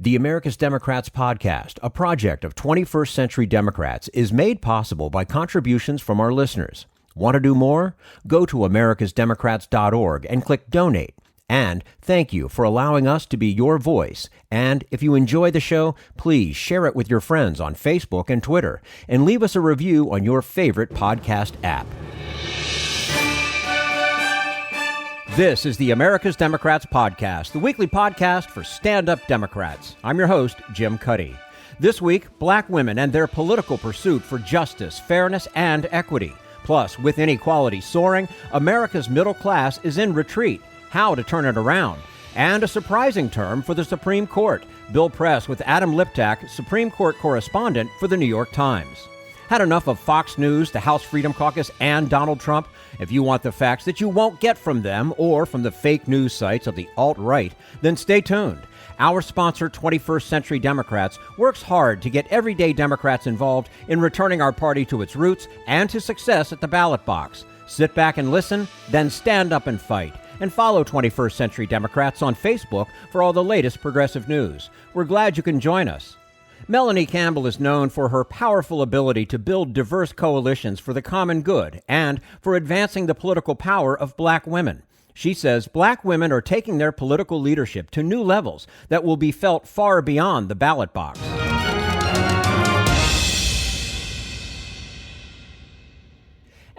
The America's Democrats podcast, a project of 21st Century Democrats, is made possible by contributions from our listeners. Want to do more? Go to americasdemocrats.org and click Donate. And thank you for allowing us to be your voice. And if you enjoy the show, please share it with your friends on Facebook and Twitter, and leave us a review on your favorite podcast app. This is the America's Democrats podcast, the weekly podcast for stand-up Democrats. I'm your host, Jim Cuddy. This week, black women and their political pursuit for justice, fairness, and equity. Plus, with inequality soaring, America's middle class is in retreat. How to turn it around. And a surprising term for the Supreme Court. Bill Press with Adam Liptak, Supreme Court Correspondent for the New York Times. Had enough of Fox News, the House Freedom Caucus, and Donald Trump? If you want the facts that you won't get from them or from the fake news sites of the alt-right, then stay tuned. Our sponsor, 21st Century Democrats, works hard to get everyday Democrats involved in returning our party to its roots and to success at the ballot box. Sit back and listen, then stand up and fight. And follow 21st Century Democrats on Facebook for all the latest progressive news. We're glad you can join us. Melanie Campbell is known for her powerful ability to build diverse coalitions for the common good and for advancing the political power of black women. She says black women are taking their political leadership to new levels that will be felt far beyond the ballot box.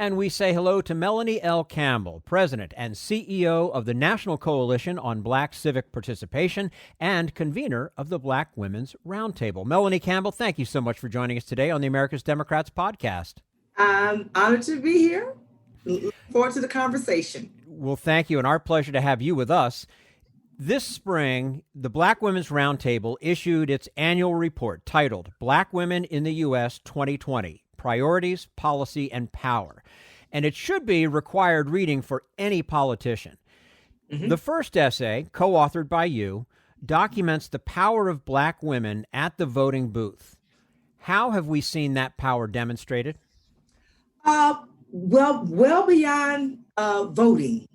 And we say hello to Melanie L. Campbell, President and CEO of the National Coalition on Black Civic Participation and convener of the Black Women's Roundtable. Melanie Campbell, thank you so much for joining us today on the America's Democrats podcast. I'm honored to be here. Look forward to the conversation. Well, thank you, and our pleasure to have you with us. This spring, the Black Women's Roundtable issued its annual report titled Black Women in the U.S. 2020. Priorities, Policy, and Power. And it should be required reading for any politician. Mm-hmm. The first essay, co-authored by you, documents the power of black women at the voting booth. How have we seen that power demonstrated? Well beyond voting,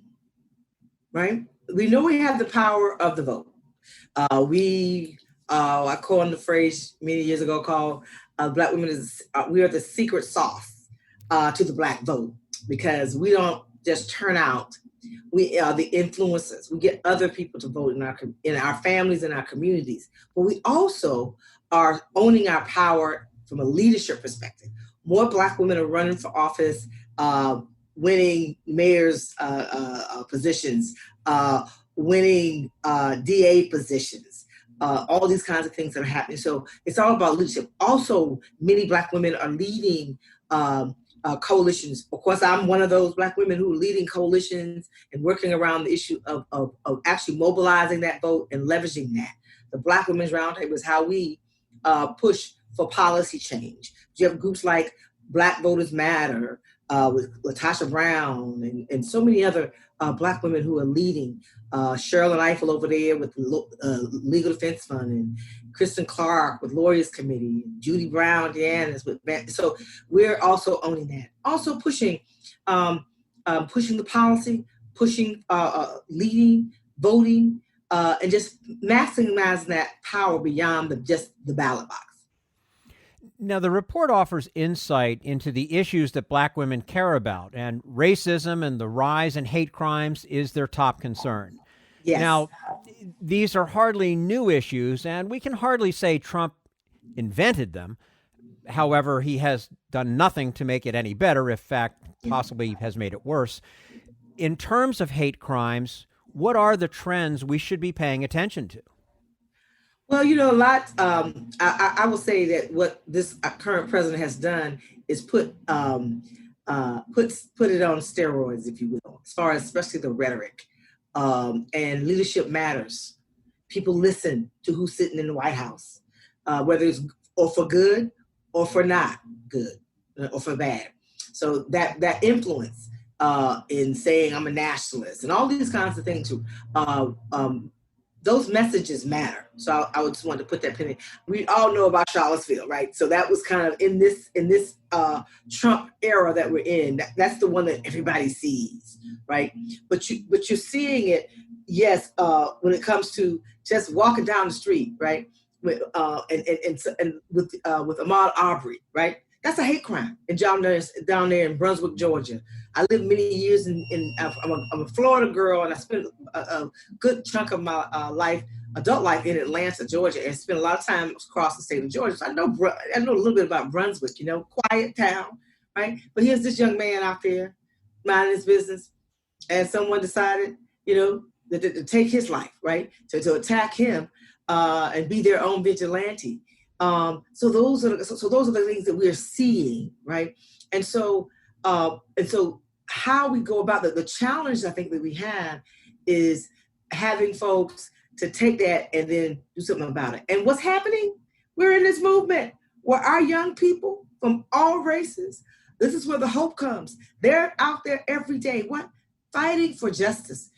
right? We know we have the power of the vote. I coined the phrase many years ago called black women we are the secret sauce to the black vote, because we don't just turn out. We are the influencers. We get other people to vote in our families, in our communities, but we also are owning our power from a leadership perspective. More black women are running for office, winning mayor's positions, winning DA positions. All these kinds of things that are happening. So it's all about leadership. Also, many black women are leading coalitions. Of course, I'm one of those black women who are leading coalitions and working around the issue of actually mobilizing that vote and leveraging that. The Black Women's Roundtable is how we push for policy change. You have groups like Black Voters Matter, with Latasha Brown and so many other black women who are leading. Cheryl Eiffel over there with the Legal Defense Fund, and Kristen Clark with Lawyers Committee, Judy Brown, Deanna's with so we're also owning that. Also pushing the policy, pushing leading, voting, and just maximizing that power beyond just the ballot box. Now, the report offers insight into the issues that black women care about, and racism and the rise in hate crimes is their top concern. Yes. Now, these are hardly new issues, and we can hardly say Trump invented them. However, he has done nothing to make it any better, in fact, possibly has made it worse. In terms of hate crimes, what are the trends we should be paying attention to? Well, a lot. I will say that what this current president has done is put it on steroids, if you will, as far as especially the rhetoric. And leadership matters. People listen to who's sitting in the White House, whether it's or for good or for not good or for bad. So that influence in saying I'm a nationalist and all these kinds of things. those messages matter. So I would just want to put that pin in. We all know about Charlottesville, right? So that was kind of in this Trump era that we're in. That's the one that everybody sees, right? But you're seeing it, yes, when it comes to just walking down the street, right? With with Ahmaud Arbery, right? That's a hate crime down there in Brunswick, Georgia. I lived many years I'm a Florida girl, and I spent a good chunk of my adult life in Atlanta, Georgia, and spent a lot of time across the state of Georgia. So I know a little bit about Brunswick, quiet town, right? But here's this young man out there minding his business, and someone decided, to take his life, right? To attack him and be their own vigilante. So those are the things that we're seeing, right? And so how we go about the challenge I think that we have is having folks to take that and then do something about it. And what's happening? We're in this movement where our young people from all races, this is where the hope comes. They're out there every day, fighting for justice.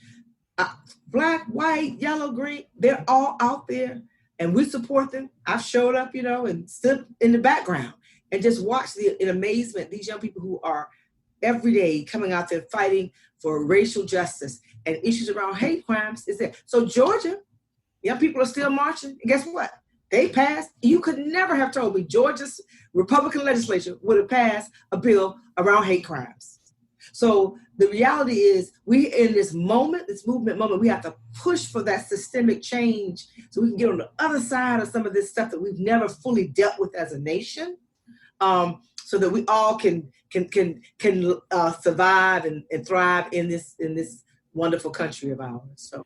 Black, white, yellow, green, they're all out there. And we support them. I've showed up, and stood in the background and just watched in amazement these young people who are every day coming out there fighting for racial justice and issues around hate crimes. Is there? So Georgia, young people are still marching. And guess what? They passed. You could never have told me Georgia's Republican legislature would have passed a bill around hate crimes. So the reality is we in this movement moment, we have to push for that systemic change so we can get on the other side of some of this stuff that we've never fully dealt with as a nation, so that we all can survive and thrive in this wonderful country of ours. So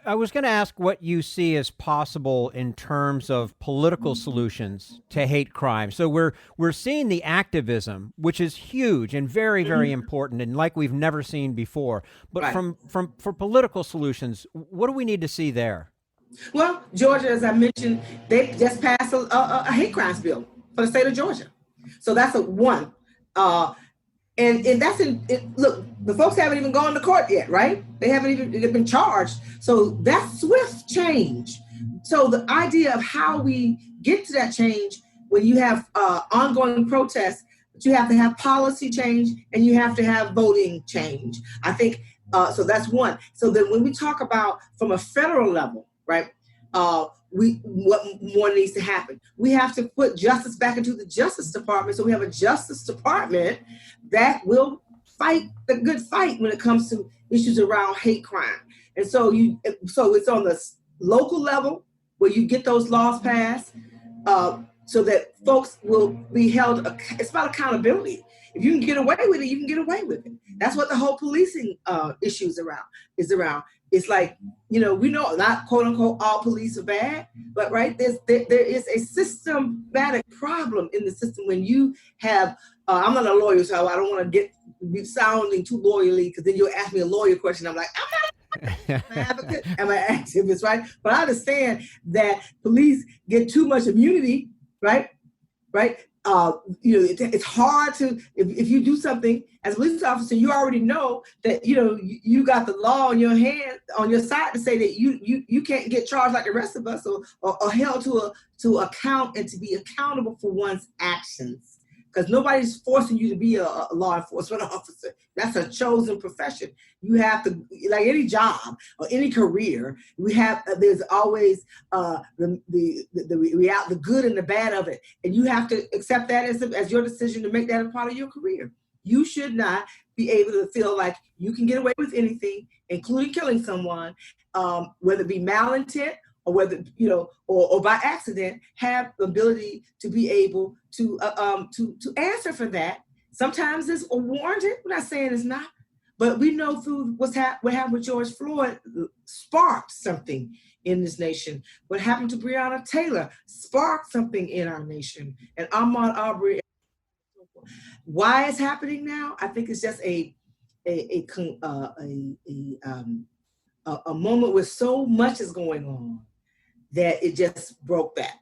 I was going to ask what you see as possible in terms of political solutions to hate crime. So we're seeing the activism, which is huge and very, very important, and like we've never seen before. But right. for political solutions, what do we need to see there? Well, Georgia, as I mentioned, they just passed a hate crimes bill for the state of Georgia. So that's one. And that's look, the folks haven't even gone to court yet, right? They've been charged. So that's swift change. So the idea of how we get to that change, when you have ongoing protests, but you have to have policy change and you have to have voting change. I think, so that's one. So then when we talk about from a federal level, right, what more needs to happen? We have to put justice back into the Justice Department. So we have a Justice Department that will fight the good fight when it comes to issues around hate crime. And so it's on the local level where you get those laws passed, so that folks will be held. It's about accountability. If you can get away with it, you can get away with it. That's what the whole policing issue is around. It's like, we know not quote unquote all police are bad, but right, there is a systematic problem in the system when you have, I'm not a lawyer, so I don't want to be sounding too lawyerly, because then you'll ask me a lawyer question. I'm like, I'm not an advocate, I'm an activist, right? But I understand that police get too much immunity, right? It's hard to, if you do something as a police officer, you already know that, you got the law on your hand, on your side, to say that you can't get charged like the rest of us, or held to account and to be accountable for one's actions. Because nobody's forcing you to be a law enforcement officer. That's a chosen profession. You have to, like any job or any career, there's always the good and the bad of it. And you have to accept that as your decision to make that a part of your career. You should not be able to feel like you can get away with anything, including killing someone, whether it be malintent or whether, or by accident, have the ability to be able to answer for that. Sometimes it's warranted. We're not saying it's not, but we know through what happened with George Floyd sparked something in this nation. What happened to Breonna Taylor sparked something in our nation, and Ahmaud Arbery. Why it's happening now? I think it's just a moment where so much is going on that it just broke that.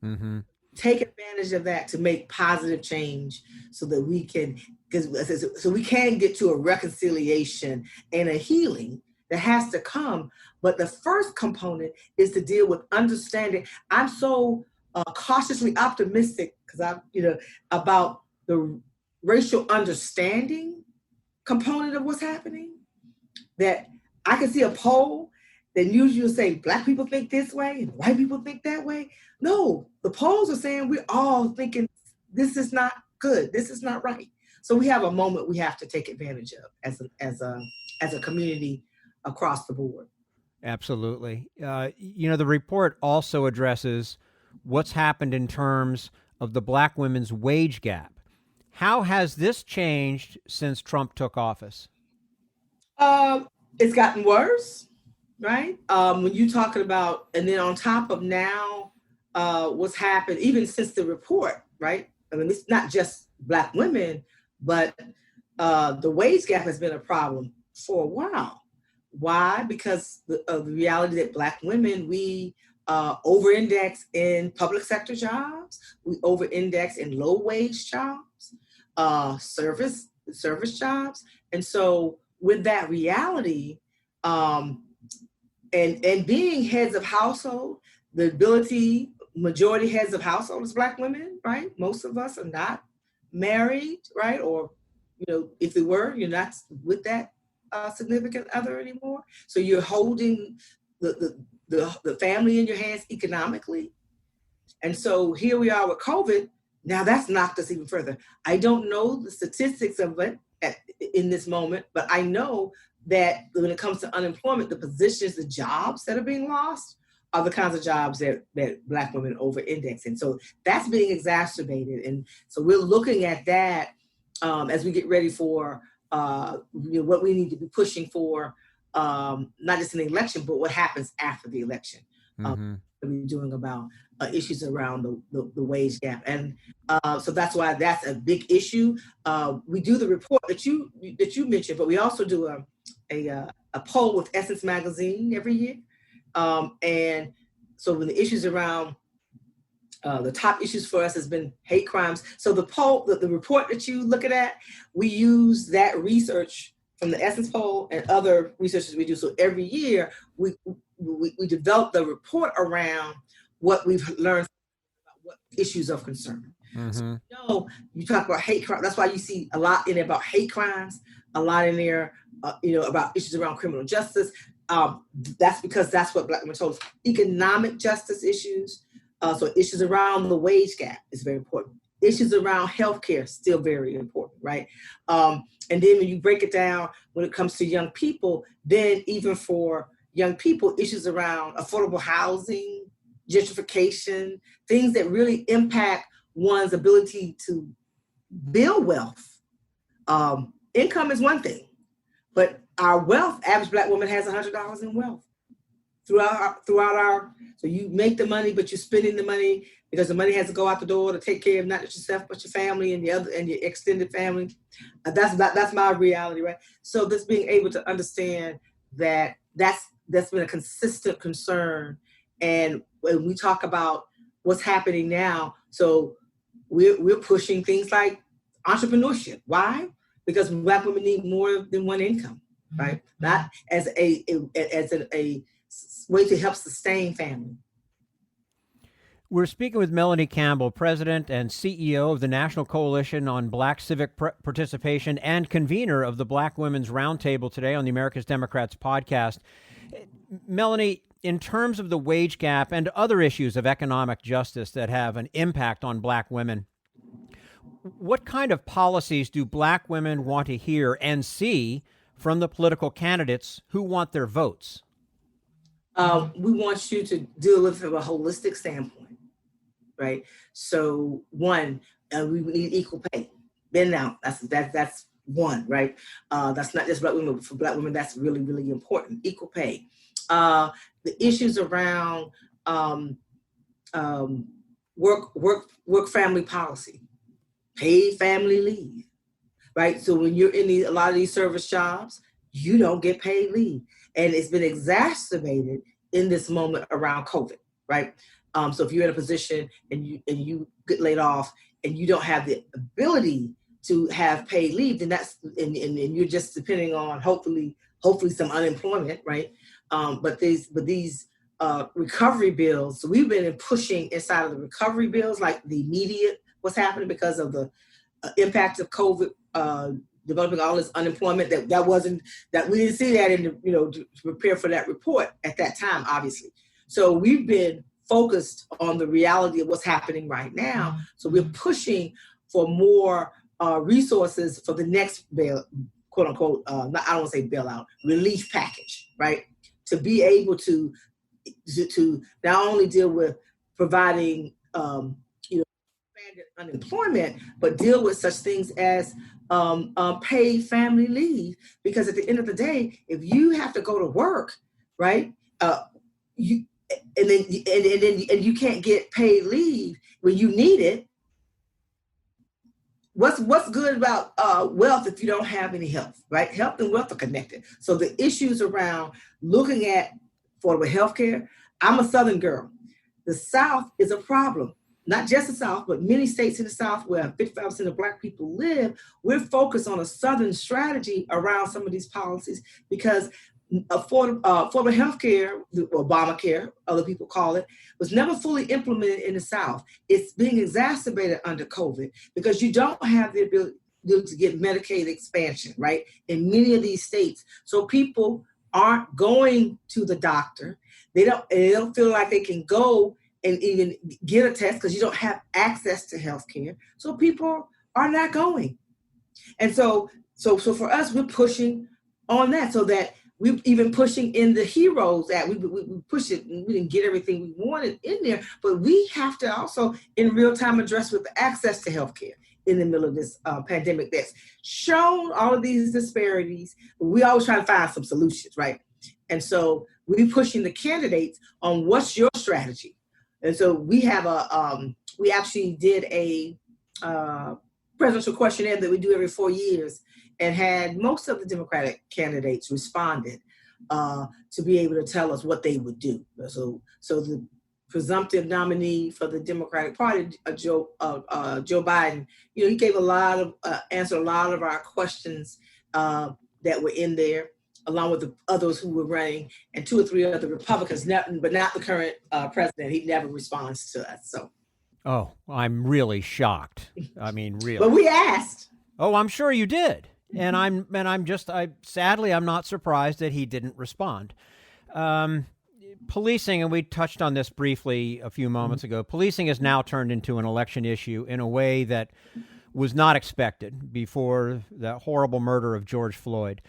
Mm-hmm. Take advantage of that to make positive change, so that we can get to a reconciliation and a healing that has to come. But the first component is to deal with understanding. I'm so cautiously optimistic about the racial understanding component of what's happening, that I can see a poll that usually will say Black people think this way and white people think that way. No, the polls are saying we're all thinking this is not good, this is not right. So we have a moment we have to take advantage of as a community across the board. Absolutely. The report also addresses what's happened in terms of the Black women's wage gap. How has this changed since Trump took office? It's gotten worse, right? When you're talking about, and then on top of now, what's happened, even since the report, right? I mean, it's not just Black women, but the wage gap has been a problem for a while. Why? Because of the reality that Black women, we over-index in public sector jobs, we over-index in low-wage jobs, service jobs. And so with that reality, and being heads of household, the ability, majority heads of household is Black women, right? Most of us are not married, right? Or, if they were, you're not with that significant other anymore. So you're holding the family in your hands economically. And so here we are with COVID. Now that's knocked us even further. I don't know the statistics of it in this moment, but I know that when it comes to unemployment, the positions, the jobs that are being lost are the kinds of jobs that Black women over-index in. So that's being exacerbated. And so we're looking at that as we get ready for what we need to be pushing for, not just in the election, but what happens after the election. We're doing about issues around the wage gap. And so that's why that's a big issue. We do the report that you mentioned, but we also do a poll with Essence Magazine every year. And so when the issues around the top issues for us has been hate crimes. So the poll, the report that you looking at, we use that research from the Essence poll and other researches we do. So every year we develop the report around what we've learned about what issues of concern. So, you talk about hate crime. That's why you see a lot in there about hate crimes, a lot in there, about issues around criminal justice. That's because that's what Black women told us. Economic justice issues. So issues around the wage gap is very important. Issues around healthcare, still very important, right? And then when you break it down, when it comes to young people, then even for young people, issues around affordable housing, gentrification, things that really impact one's ability to build wealth. Income is one thing, but our wealth, average Black woman has $100 in wealth throughout our, so you make the money, but you're spending the money because the money has to go out the door to take care of not just yourself, but your family and your extended family. That's my reality, right? So this being able to understand that that's been a consistent concern. And when we talk about what's happening now, so we're pushing things like entrepreneurship. Why? Because Black women need more than one income, right? Not as a way to help sustain family. We're speaking with Melanie Campbell, President and CEO of the National Coalition on Black Civic Participation and convener of the Black Women's Roundtable today on the America's Democrats podcast. Melanie, in terms of the wage gap and other issues of economic justice that have an impact on Black women, what kind of policies do Black women want to hear and see from the political candidates who want their votes? We want you to deal with it from a holistic standpoint, right? So one, we need equal pay. Then now, that's one, right? That's not just Black women, but for Black women, that's really, really important. Equal pay. The issues around work family policy, paid family leave, right? So when you're in a lot of these service jobs, you don't get paid leave. And it's been exacerbated in this moment around COVID, right? So if you're in a position and you get laid off and you don't have the ability to have paid leave, then and you're just depending on hopefully hopefully some unemployment, right? But these recovery bills, so we've been pushing inside of the recovery bills, like the immediate what's happening because of the impact of COVID, developing all this unemployment that we didn't see that in the, to prepare for that report at that time, obviously. So we've been focused on the reality of what's happening right now. So we're pushing for more resources for the next bail, quote unquote, I don't want to say bailout, relief package, right? To be able to not only deal with providing, unemployment, but deal with such things as paid family leave. Because at the end of the day, if you have to go to work, right, you you can't get paid leave when you need it. What's good about wealth if you don't have any health, right? Health and wealth are connected. So the issues around looking at affordable health care. I'm a Southern girl. The South is a problem. Not just the South, but many states in the South where 55% of Black people live, we're focused on a Southern strategy around some of these policies because affordable health care, Obamacare, other people call it, was never fully implemented in the South. It's being exacerbated under COVID because you don't have the ability to get Medicaid expansion, right, in many of these states. So people aren't going to the doctor. They don't feel like they can go and even get a test because you don't have access to health care. So people are not going. And so for us, we're pushing on that so that we're even pushing in the HEROES Act. We pushed it and we didn't get everything we wanted in there, but we have to also in real time address with the access to health care in the middle of this pandemic that's shown all of these disparities. We always try to find some solutions, right? And so we're pushing the candidates on what's your strategy. And so we have we actually did a presidential questionnaire that we do every 4 years and had most of the Democratic candidates responded to be able to tell us what they would do. So the presumptive nominee for the Democratic Party, Joe Biden, he gave answered a lot of our questions that were in there, along with the others who were running, and 2 or 3 other Republicans, but not the current president. He never responds to us. So, oh, I'm really shocked. I mean, really. But we asked. Oh, I'm sure you did, and I'm sadly I'm not surprised that he didn't respond. Policing, and we touched on this briefly a few moments ago. Policing has now turned into an election issue in a way that was not expected before the horrible murder of George Floyd.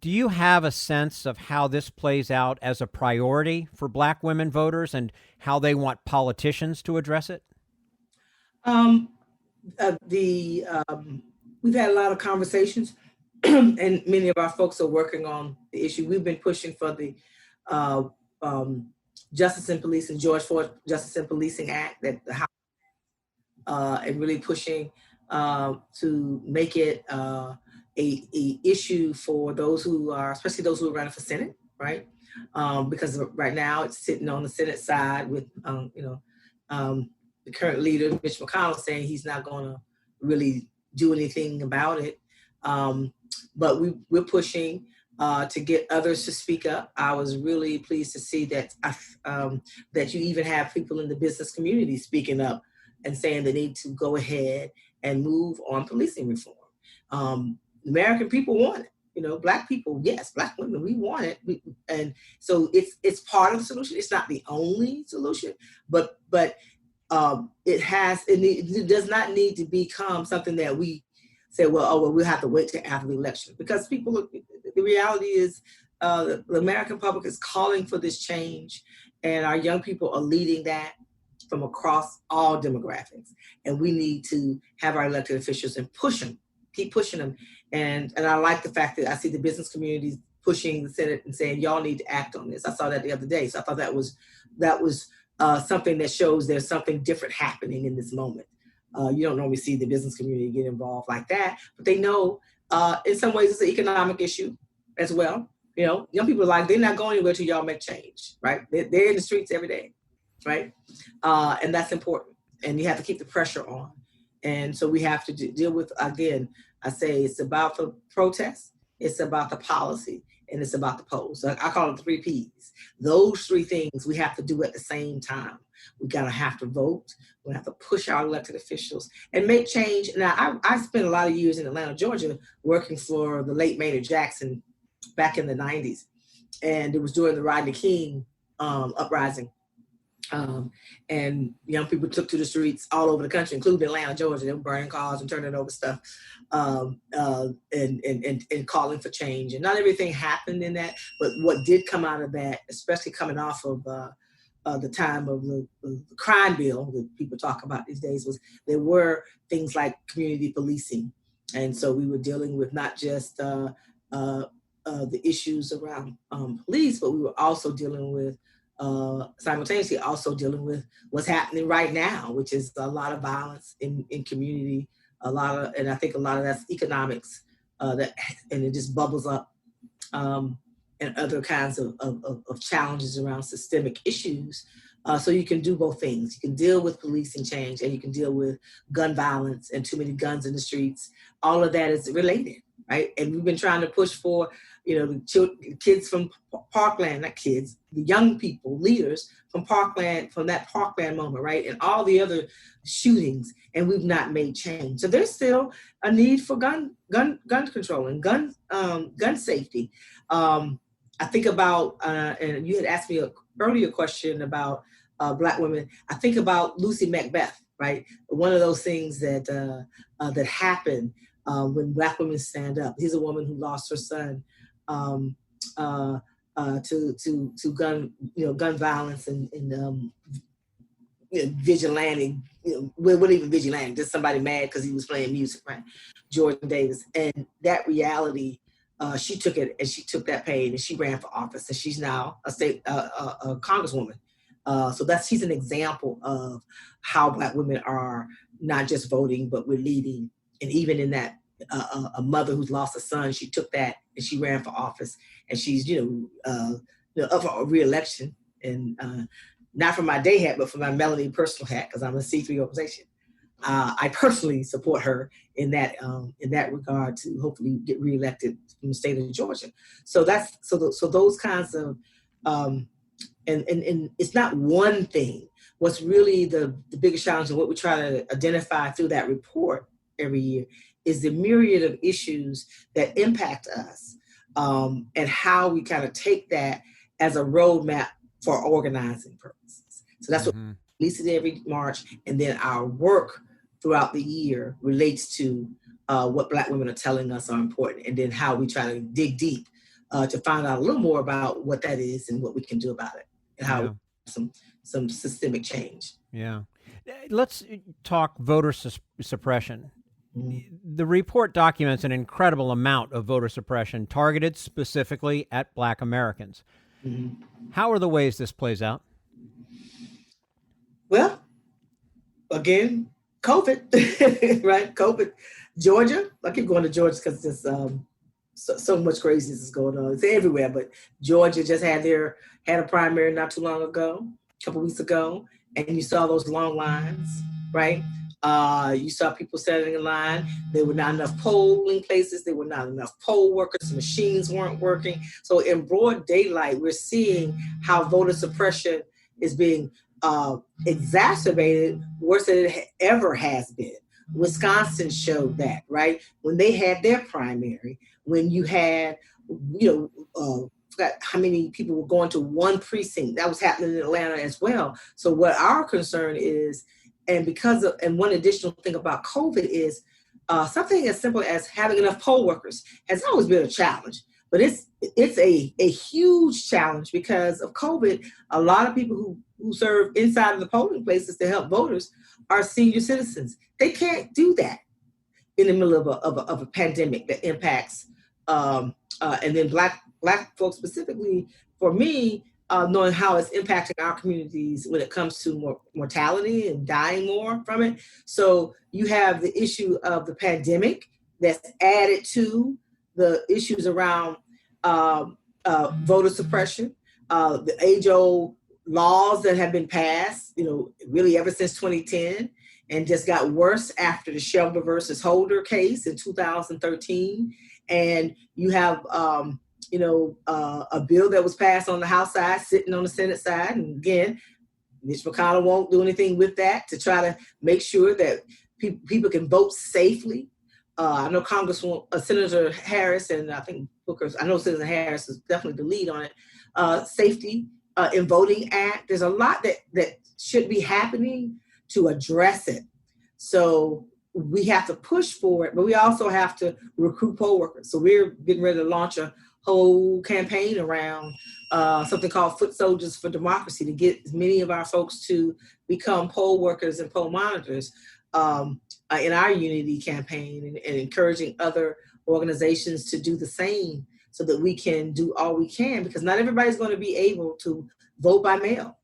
Do you have a sense of how this plays out as a priority for Black women voters and how they want politicians to address it? We've had a lot of conversations and many of our folks are working on the issue. We've been pushing for the Justice and Policing, George Floyd Justice and Policing Act that the House and really pushing to make it a issue for those who are, especially those who are running for Senate, right? Because right now it's sitting on the Senate side with, the current leader, Mitch McConnell, saying he's not going to really do anything about it. But we're pushing to get others to speak up. I was really pleased to see that that you even have people in the business community speaking up and saying they need to go ahead and move on policing reform. American people want it. Black people, yes, Black women, we want it. And so it's part of the solution. It's not the only solution, but it does not need to become something that we say, we'll have to wait till after the election, because the reality is the American public is calling for this change, and our young people are leading that from across all demographics. And we need to have our elected officials and keep pushing them. And I like the fact that I see the business community pushing the Senate and saying, y'all need to act on this. I saw that the other day. So I thought that was something that shows there's something different happening in this moment. You don't normally see the business community get involved like that, but they know in some ways it's an economic issue as well. Young people are like, they're not going anywhere till y'all make change, right? They're in the streets every day, right? And that's important. And you have to keep the pressure on. And so we have to deal with, again, I say it's about the protest, it's about the policy, and it's about the polls. So I call it the 3 Ps. Those 3 things we have to do at the same time. We gotta have to vote. We have to push our elected officials and make change. Now, I spent a lot of years in Atlanta, Georgia, working for the late Maynard Jackson back in the 90s. And it was during the Rodney King uprising. And young people took to the streets all over the country, including Atlanta, Georgia. They were burning cars and turning over stuff and calling for change. And not everything happened in that, but what did come out of that, especially coming off of the time of the crime bill that people talk about these days, was there were things like community policing. And so we were dealing with not just the issues around police, but we were also dealing with simultaneously also dealing with what's happening right now, which is a lot of violence in community, and I think a lot of that's economics, and it just bubbles up, and other kinds of challenges around systemic issues. So you can do both things. You can deal with policing change, and you can deal with gun violence and too many guns in the streets. All of that is related, right? And we've been trying to push for, the kids from Parkland, not kids, the young people, leaders from Parkland, from that Parkland moment, right? And all the other shootings, and we've not made change. So there's still a need for gun control and gun safety. I think about, and you had asked me an earlier question about Black women. I think about Lucy Macbeth, right? One of those things that happen when Black women stand up. Here's a woman who lost her son to gun violence and vigilante. Wasn't even vigilante, just somebody mad because he was playing music, right? Jordan Davis, and that reality. She took it, and she took that pain, and she ran for office, and she's now a state a congresswoman. So she's an example of how Black women are not just voting, but we're leading. And even in that, a mother who's lost a son, she took that and she ran for office, and she's up for re-election, and not for my day hat, but for my Melanie personal hat, because I'm a C3 organization. I personally support her in that regard to hopefully get reelected in the state of Georgia. So those kinds of and it's not one thing. What's really the biggest challenge, and what we try to identify through that report every year, is the myriad of issues that impact us, and how we kind of take that as a roadmap for organizing purposes. So that's what we release it every March, and then our work throughout the year relates to what Black women are telling us are important, and then how we try to dig deep to find out a little more about what that is and what we can do about it, and how some systemic change. Yeah. Let's talk voter suppression. The report documents an incredible amount of voter suppression targeted specifically at Black Americans. How are the ways this plays out? Well, again, COVID, right? COVID, Georgia. I keep going to Georgia because there's so much craziness is going on. It's everywhere, but Georgia just had a primary not too long ago, a couple weeks ago, and you saw those long lines, right? You saw people standing in line. There were not enough polling places. There were not enough poll workers. The machines weren't working. So in broad daylight, we're seeing how voter suppression is being exacerbated worse than it ever has been. Wisconsin showed that, right? When they had their primary, when you had, forgot how many people were going to one precinct. That was happening in Atlanta as well. So what our concern is, and one additional thing about COVID is something as simple as having enough poll workers has always been a challenge, but it's a huge challenge because of COVID. A lot of people who serve inside of the polling places to help voters are senior citizens. They can't do that in the middle of a pandemic that impacts, and then Black folks specifically, for me, knowing how it's impacting our communities when it comes to mortality and dying more from it. So you have the issue of the pandemic that's added to the issues around voter suppression, the age-old laws that have been passed, really ever since 2010, and just got worse after the Shelby versus Holder case in 2013. And you have a bill that was passed on the House side, sitting on the Senate side. And again, Mitch McConnell won't do anything with that to try to make sure that people can vote safely. I know Senator Harris, and I think Senator Harris is definitely the lead on it. Safety in Voting Act. There's a lot that should be happening to address it. So we have to push for it, but we also have to recruit poll workers. So we're getting ready to launch a whole campaign around something called Foot Soldiers for Democracy to get as many of our folks to become poll workers and poll monitors in our unity campaign, and encouraging other organizations to do the same so that we can do all we can, because not everybody's going to be able to vote by mail.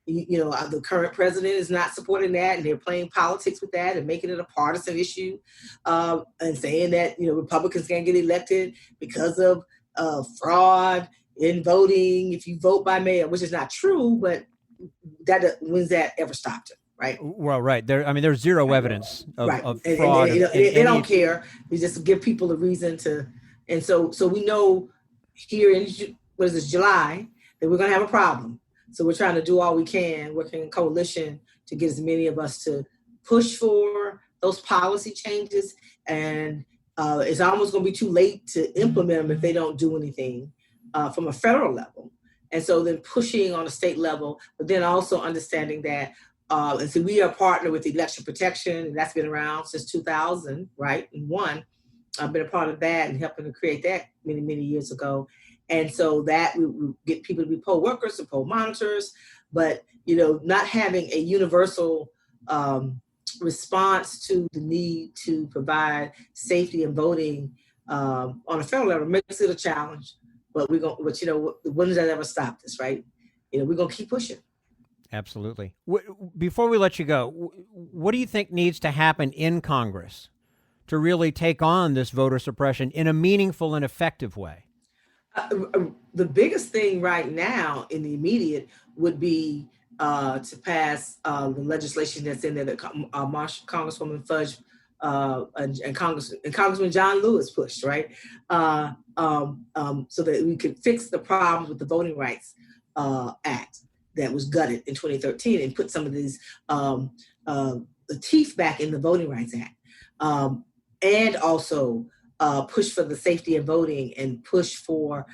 The current president is not supporting that, and they're playing politics with that and making it a partisan issue, and saying that, Republicans can't get elected because of fraud in voting if you vote by mail, which is not true, but when's that ever stopped it, right? Well, right. There's zero evidence of fraud. And they don't care. They just give people a reason to, and so we know here in, July, that we're going to have a problem. So we're trying to do all we can, working in coalition to get as many of us to push for those policy changes. And it's almost going to be too late to implement them if they don't do anything from a federal level. And so then pushing on a state level, but then also understanding that, and so we are partnered with Election Protection, and that's been around since 2000, right? And I've been a part of that and helping to create that many, many years ago. And so that we get people to be poll workers and poll monitors, but, not having a universal response to the need to provide safety and voting on a federal level makes it a challenge. But when does that ever stop this, right? We're going to keep pushing. Absolutely. Before we let you go, what do you think needs to happen in Congress to really take on this voter suppression in a meaningful and effective way? The biggest thing right now in the immediate would be to pass the legislation that's in there that Congresswoman Fudge and Congressman John Lewis pushed, right? So that we could fix the problems with the Voting Rights Act that was gutted in 2013 and put some of these the teeth back in the Voting Rights Act, and also push for the safety of voting, and push for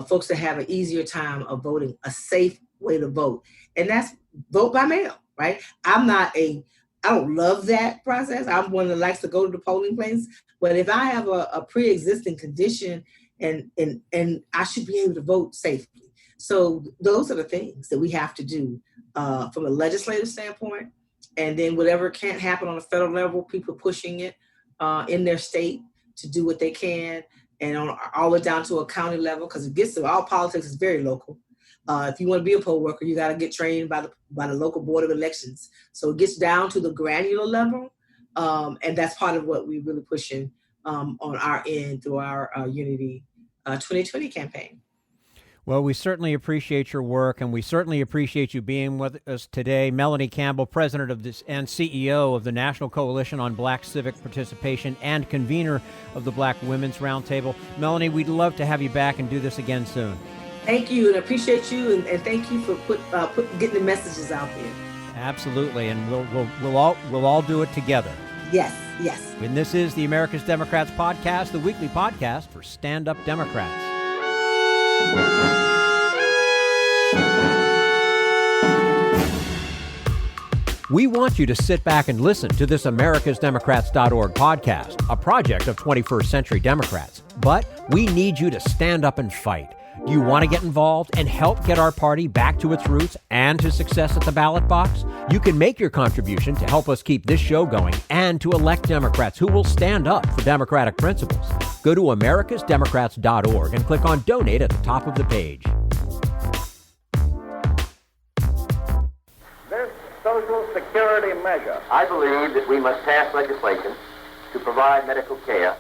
folks to have an easier time of voting, a safe way to vote, and that's vote by mail, right? I don't love that process. I'm one that likes to go to the polling place, but if I have a pre-existing condition, and I should be able to vote safely. So those are the things that we have to do from a legislative standpoint, and then whatever can't happen on a federal level, people pushing it in their state to do what they can, and all the way down to a county level, because it gets to all politics is very local. If you want to be a poll worker, you got to get trained by the local board of elections. So it gets down to the granular level, and that's part of what we're really pushing on our end through our Unity 2020 campaign. Well, we certainly appreciate your work, and we certainly appreciate you being with us today. Melanie Campbell, president of this and CEO of the National Coalition on Black Civic Participation and convener of the Black Women's Roundtable. Melanie, we'd love to have you back and do this again soon. Thank you, and appreciate you, and thank you for getting the messages out there. Absolutely, and we'll all do it together. Yes. And this is the America's Democrats podcast, the weekly podcast for stand-up Democrats. We want you to sit back and listen to this americasdemocrats.org podcast, a project of 21st Century Democrats. But we need you to stand up and fight. Do you want to get involved and help get our party back to its roots and to success at the ballot box? You can make your contribution to help us keep this show going and to elect Democrats who will stand up for democratic principles. Go to americasdemocrats.org and click on Donate at the top of the page. This Social Security measure, I believe that we must pass legislation to provide medical care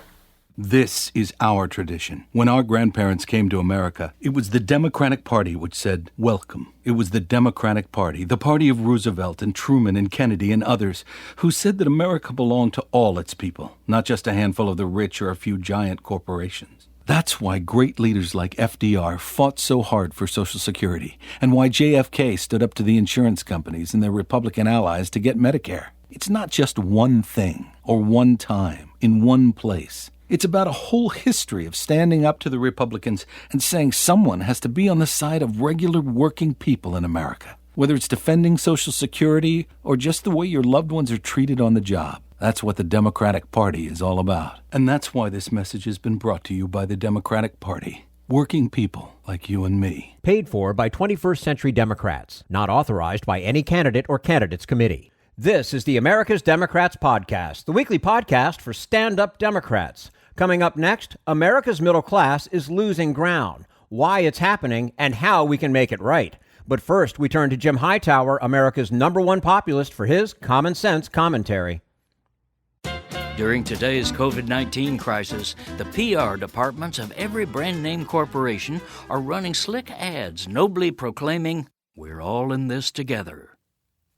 This is our tradition. When our grandparents came to America, it was the Democratic Party which said, welcome. It was the Democratic Party, the party of Roosevelt and Truman and Kennedy and others, who said that America belonged to all its people, not just a handful of the rich or a few giant corporations. That's why great leaders like FDR fought so hard for Social Security, and why JFK stood up to the insurance companies and their Republican allies to get Medicare. It's not just one thing, or one time, in one place. It's about a whole history of standing up to the Republicans and saying someone has to be on the side of regular working people in America. Whether it's defending Social Security or just the way your loved ones are treated on the job. That's what the Democratic Party is all about. And that's why this message has been brought to you by the Democratic Party. Working people like you and me. Paid for by 21st Century Democrats. Not authorized by any candidate or candidates committee. This is the America's Democrats Podcast, the weekly podcast for stand-up Democrats. Coming up next, America's middle class is losing ground, why it's happening, and how we can make it right. But first, we turn to Jim Hightower, America's #1 populist, for his common sense commentary. During today's COVID-19 crisis, the PR departments of every brand-name corporation are running slick ads nobly proclaiming, "We're all in this together."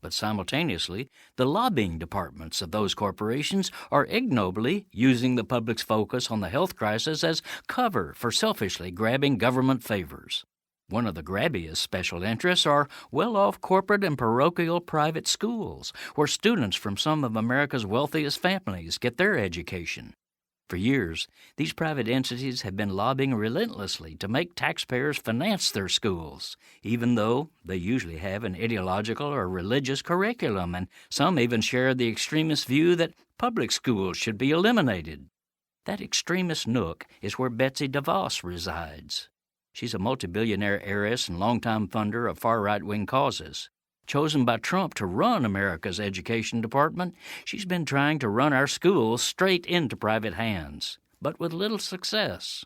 But simultaneously, the lobbying departments of those corporations are ignobly using the public's focus on the health crisis as cover for selfishly grabbing government favors. One of the grabbiest special interests are well-off corporate and parochial private schools, where students from some of America's wealthiest families get their education. For years, these private entities have been lobbying relentlessly to make taxpayers finance their schools, even though they usually have an ideological or religious curriculum, and some even share the extremist view that public schools should be eliminated. That extremist nook is where Betsy DeVos resides. She's a multi-billionaire heiress and longtime funder of far-right-wing causes. Chosen by Trump to run America's education department, she's been trying to run our schools straight into private hands, but with little success.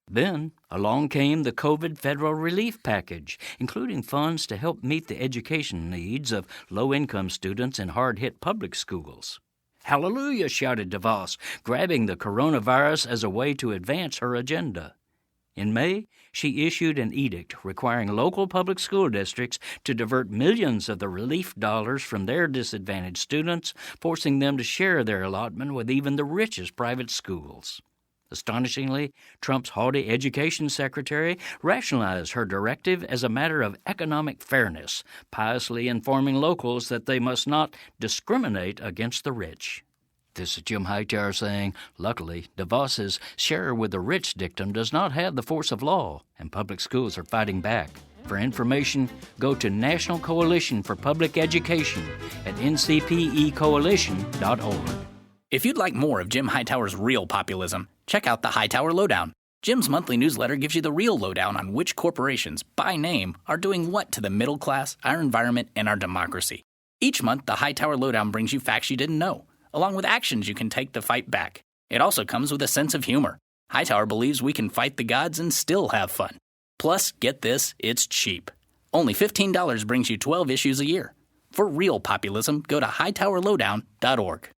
Then, along came the COVID federal relief package, including funds to help meet the education needs of low-income students in hard-hit public schools. "Hallelujah," shouted DeVos, grabbing the coronavirus as a way to advance her agenda. In May, she issued an edict requiring local public school districts to divert millions of the relief dollars from their disadvantaged students, forcing them to share their allotment with even the richest private schools. Astonishingly, Trump's haughty education secretary rationalized her directive as a matter of economic fairness, piously informing locals that they must not discriminate against the rich. This is Jim Hightower saying, luckily, DeVos's share with the rich dictum does not have the force of law, and public schools are fighting back. For information, go to National Coalition for Public Education at ncpecoalition.org. If you'd like more of Jim Hightower's real populism, check out the Hightower Lowdown. Jim's monthly newsletter gives you the real lowdown on which corporations, by name, are doing what to the middle class, our environment, and our democracy. Each month, the Hightower Lowdown brings you facts you didn't know, along with actions you can take to fight back. It also comes with a sense of humor. Hightower believes we can fight the gods and still have fun. Plus, get this, it's cheap. Only $15 brings you 12 issues a year. For real populism, go to hightowerlowdown.org.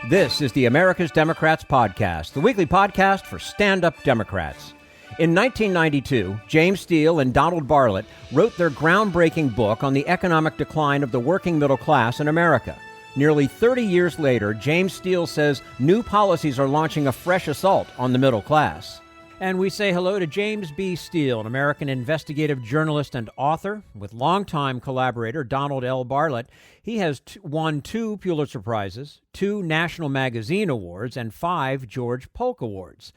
This is the America's Democrats Podcast, the weekly podcast for stand-up Democrats. In 1992, James Steele and Donald Barlett wrote their groundbreaking book on the economic decline of the working middle class in America. Nearly 30 years later, James Steele says new policies are launching a fresh assault on the middle class. And we say hello to James B. Steele, an American investigative journalist and author, with longtime collaborator Donald L. Barlett. He has won 2 Pulitzer Prizes, 2 National Magazine Awards, and 5 George Polk Awards.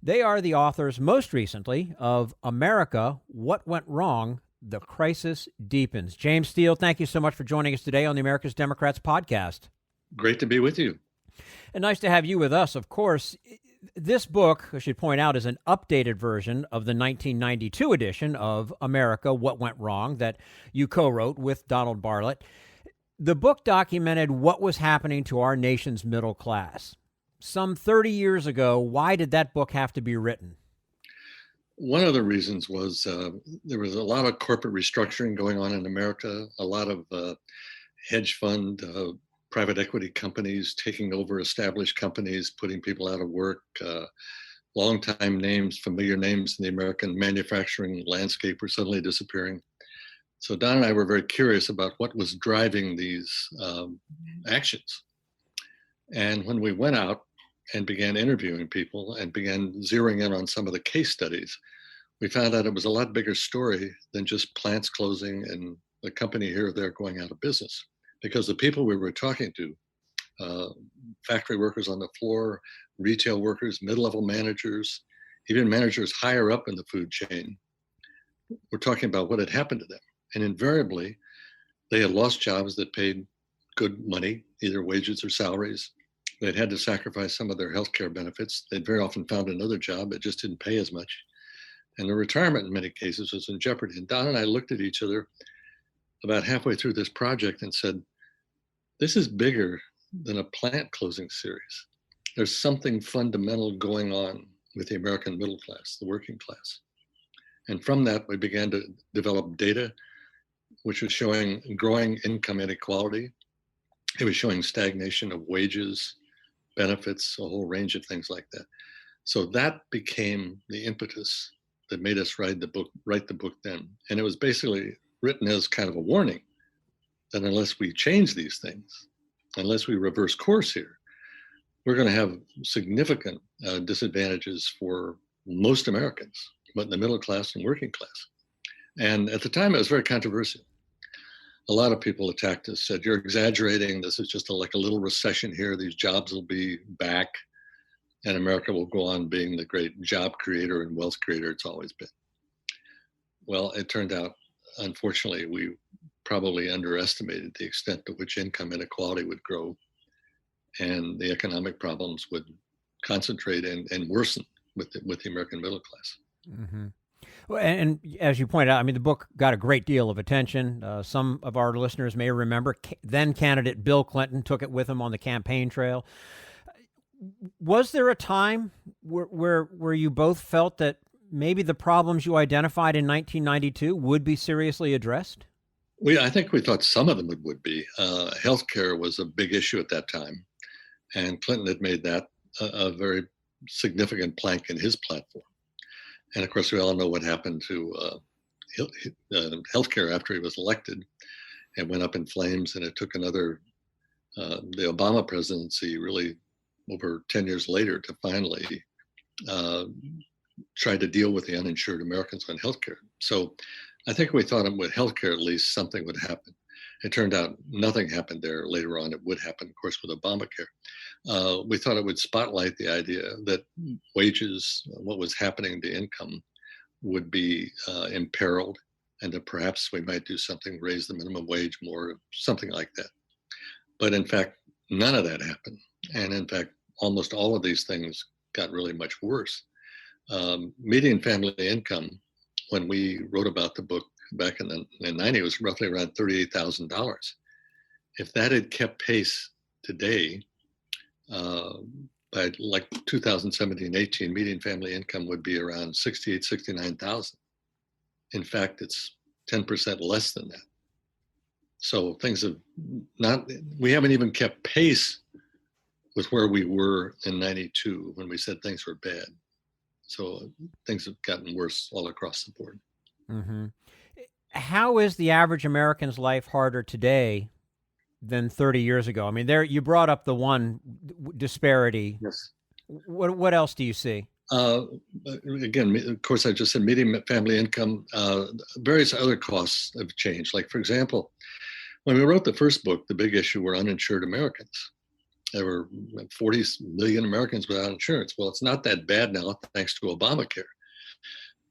They are the authors, most recently, of America, What Went Wrong? The Crisis Deepens. James Steele, thank you so much for joining us today on the America's Democrats Podcast. Great to be with you. And nice to have you with us, of course. This book, I should point out, is an updated version of the 1992 edition of America, What Went Wrong? That you co-wrote with Donald Barlett. The book documented what was happening to our nation's middle class. Some 30 years ago, why did that book have to be written? One of the reasons was there was a lot of corporate restructuring going on in America, a lot of hedge fund private equity companies taking over established companies, putting people out of work, long-time names, familiar names in the American manufacturing landscape were suddenly disappearing. So Don and I were very curious about what was driving these actions. And when we went out and began interviewing people and began zeroing in on some of the case studies, we found out it was a lot bigger story than just plants closing and a company here or there going out of business. Because the people we were talking to, factory workers on the floor, retail workers, mid-level managers, even managers higher up in the food chain, were talking about what had happened to them. And invariably, they had lost jobs that paid good money, either wages or salaries. They'd had to sacrifice some of their healthcare benefits. They'd very often found another job that just didn't pay as much. And their retirement in many cases was in jeopardy. And Don and I looked at each other about halfway through this project and said, this is bigger than a plant closing series. There's something fundamental going on with the American middle class, the working class. And from that, we began to develop data, which was showing growing income inequality. It was showing stagnation of wages, benefits, a whole range of things like that. So that became the impetus that made us write the book then. And it was basically written as kind of a warning that unless we change these things, unless we reverse course here, we're going to have significant disadvantages for most Americans, but in the middle class and working class. And at the time, it was very controversial. A lot of people attacked us, said, you're exaggerating. This is just like a little recession here. These jobs will be back and America will go on being the great job creator and wealth creator it's always been. Well, it turned out, unfortunately, we probably underestimated the extent to which income inequality would grow and the economic problems would concentrate and worsen with the American middle class. Mm-hmm. Well, and as you pointed out, I mean, the book got a great deal of attention. Some of our listeners may remember then candidate Bill Clinton took it with him on the campaign trail. Was there a time where you both felt that maybe the problems you identified in 1992 would be seriously addressed? I think we thought some of them would be. Healthcare was a big issue at that time, and Clinton had made that a very significant plank in his platform. And of course, we all know what happened to healthcare after he was elected. It went up in flames, and it took another, the Obama presidency really over 10 years later to finally try to deal with the uninsured Americans on healthcare. So I think we thought with healthcare, at least something would happen. It turned out nothing happened there. Later on, it would happen, of course, with Obamacare. We thought it would spotlight the idea that wages, what was happening to income, would be imperiled, and that perhaps we might do something, raise the minimum wage more, something like that. But in fact, none of that happened. And in fact, almost all of these things got really much worse. Median family income, when we wrote about the book back in the 90s, was roughly around $38,000. If that had kept pace today, by like 2017-18, median family income would be around $68,000, $69,000. In fact, it's 10% less than that. So things have we haven't even kept pace with where we were in 92 when we said things were bad. So things have gotten worse all across the board. Mm-hmm. How is the average American's life harder today than 30 years ago? I mean, there you brought up the one disparity. Yes. What else do you see? Again, of course, I just said median family income. Various other costs have changed. Like, for example, when we wrote the first book, the big issue were uninsured Americans. There were 40 million Americans without insurance. Well, it's not that bad now, thanks to Obamacare.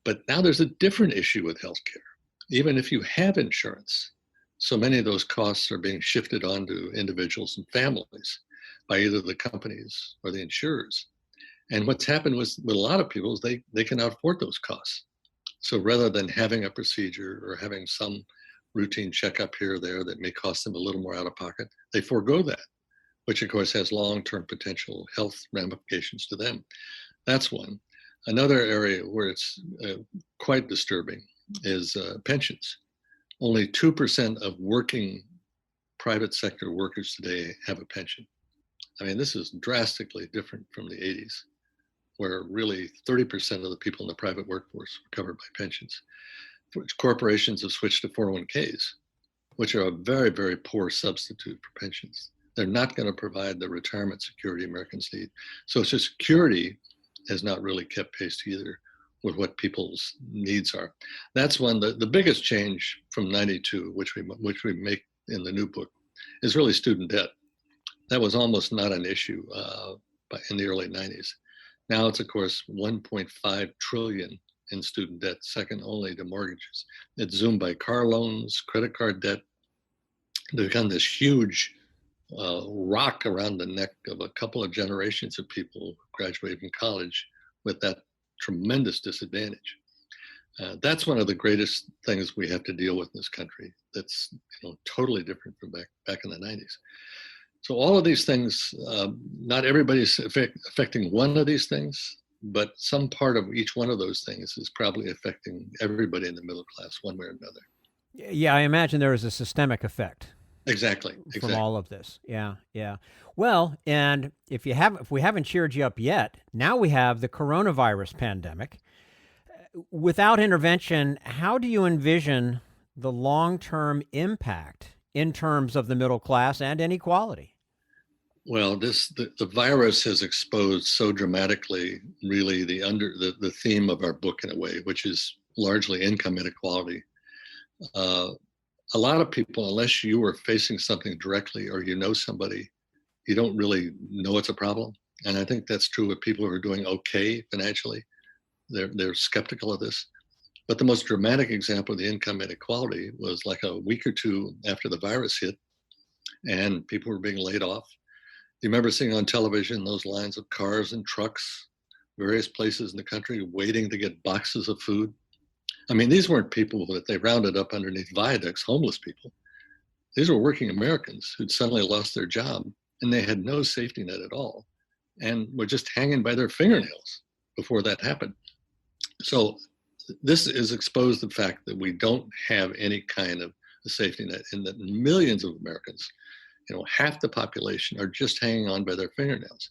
But now there's a different issue with healthcare. Even if you have insurance, so many of those costs are being shifted onto individuals and families by either the companies or the insurers. And what's happened with a lot of people is they cannot afford those costs. So rather than having a procedure or having some routine checkup here or there that may cost them a little more out of pocket, they forego that, which of course has long-term potential health ramifications to them. That's one. Another area where it's quite disturbing is pensions. Only 2% of working private sector workers today have a pension. I mean, this is drastically different from the 80s, where really 30% of the people in the private workforce were covered by pensions. Corporations have switched to 401ks, which are a very, very poor substitute for pensions. They're not going to provide the retirement security Americans need. Social Security has not really kept pace either with what people's needs are. That's one, the biggest change from 92, which we make in the new book, is really student debt. That was almost not an issue in the early 90s. Now it's, of course, 1.5 trillion in student debt, second only to mortgages. It's zoomed by car loans, credit card debt. They've become this huge rock around the neck of a couple of generations of people who graduated from college with that tremendous disadvantage. That's one of the greatest things we have to deal with in this country. That's totally different from back in the 90s. So all of these things, not everybody's affecting one of these things, but some part of each one of those things is probably affecting everybody in the middle class one way or another. Yeah, I imagine there is a systemic effect. Exactly. From all of this. Yeah. Well, and if we haven't cheered you up yet, now we have the coronavirus pandemic. Without intervention, how do you envision the long-term impact in terms of the middle class and inequality? Well, the virus has exposed so dramatically, really, the theme of our book in a way, which is largely income inequality. A lot of people, unless you are facing something directly or you know somebody, you don't really know it's a problem. And I think that's true with people who are doing okay financially. They're skeptical of this. But the most dramatic example of the income inequality was like a week or two after the virus hit and people were being laid off. Do you remember seeing on television those lines of cars and trucks, various places in the country waiting to get boxes of food? I mean, these weren't people that they rounded up underneath viaducts, homeless people. These were working Americans who'd suddenly lost their job and they had no safety net at all and were just hanging by their fingernails before that happened. So this is exposed the fact that we don't have any kind of a safety net and that millions of Americans, half the population are just hanging on by their fingernails.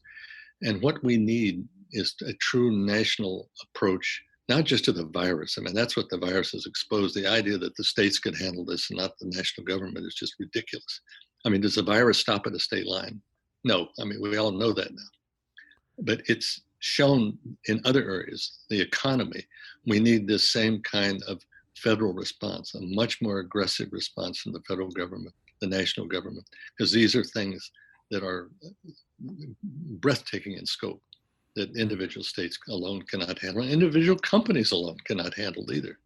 And what we need is a true national approach, not just to the virus. I mean, that's what the virus has exposed. The idea that the states could handle this and not the national government is just ridiculous. I mean, does the virus stop at a state line? No. I mean, we all know that now. But it's shown in other areas, the economy, we need this same kind of federal response, a much more aggressive response from the federal government, the national government, because these are things that are breathtaking in scope that individual states alone cannot handle. Individual companies alone cannot handle either.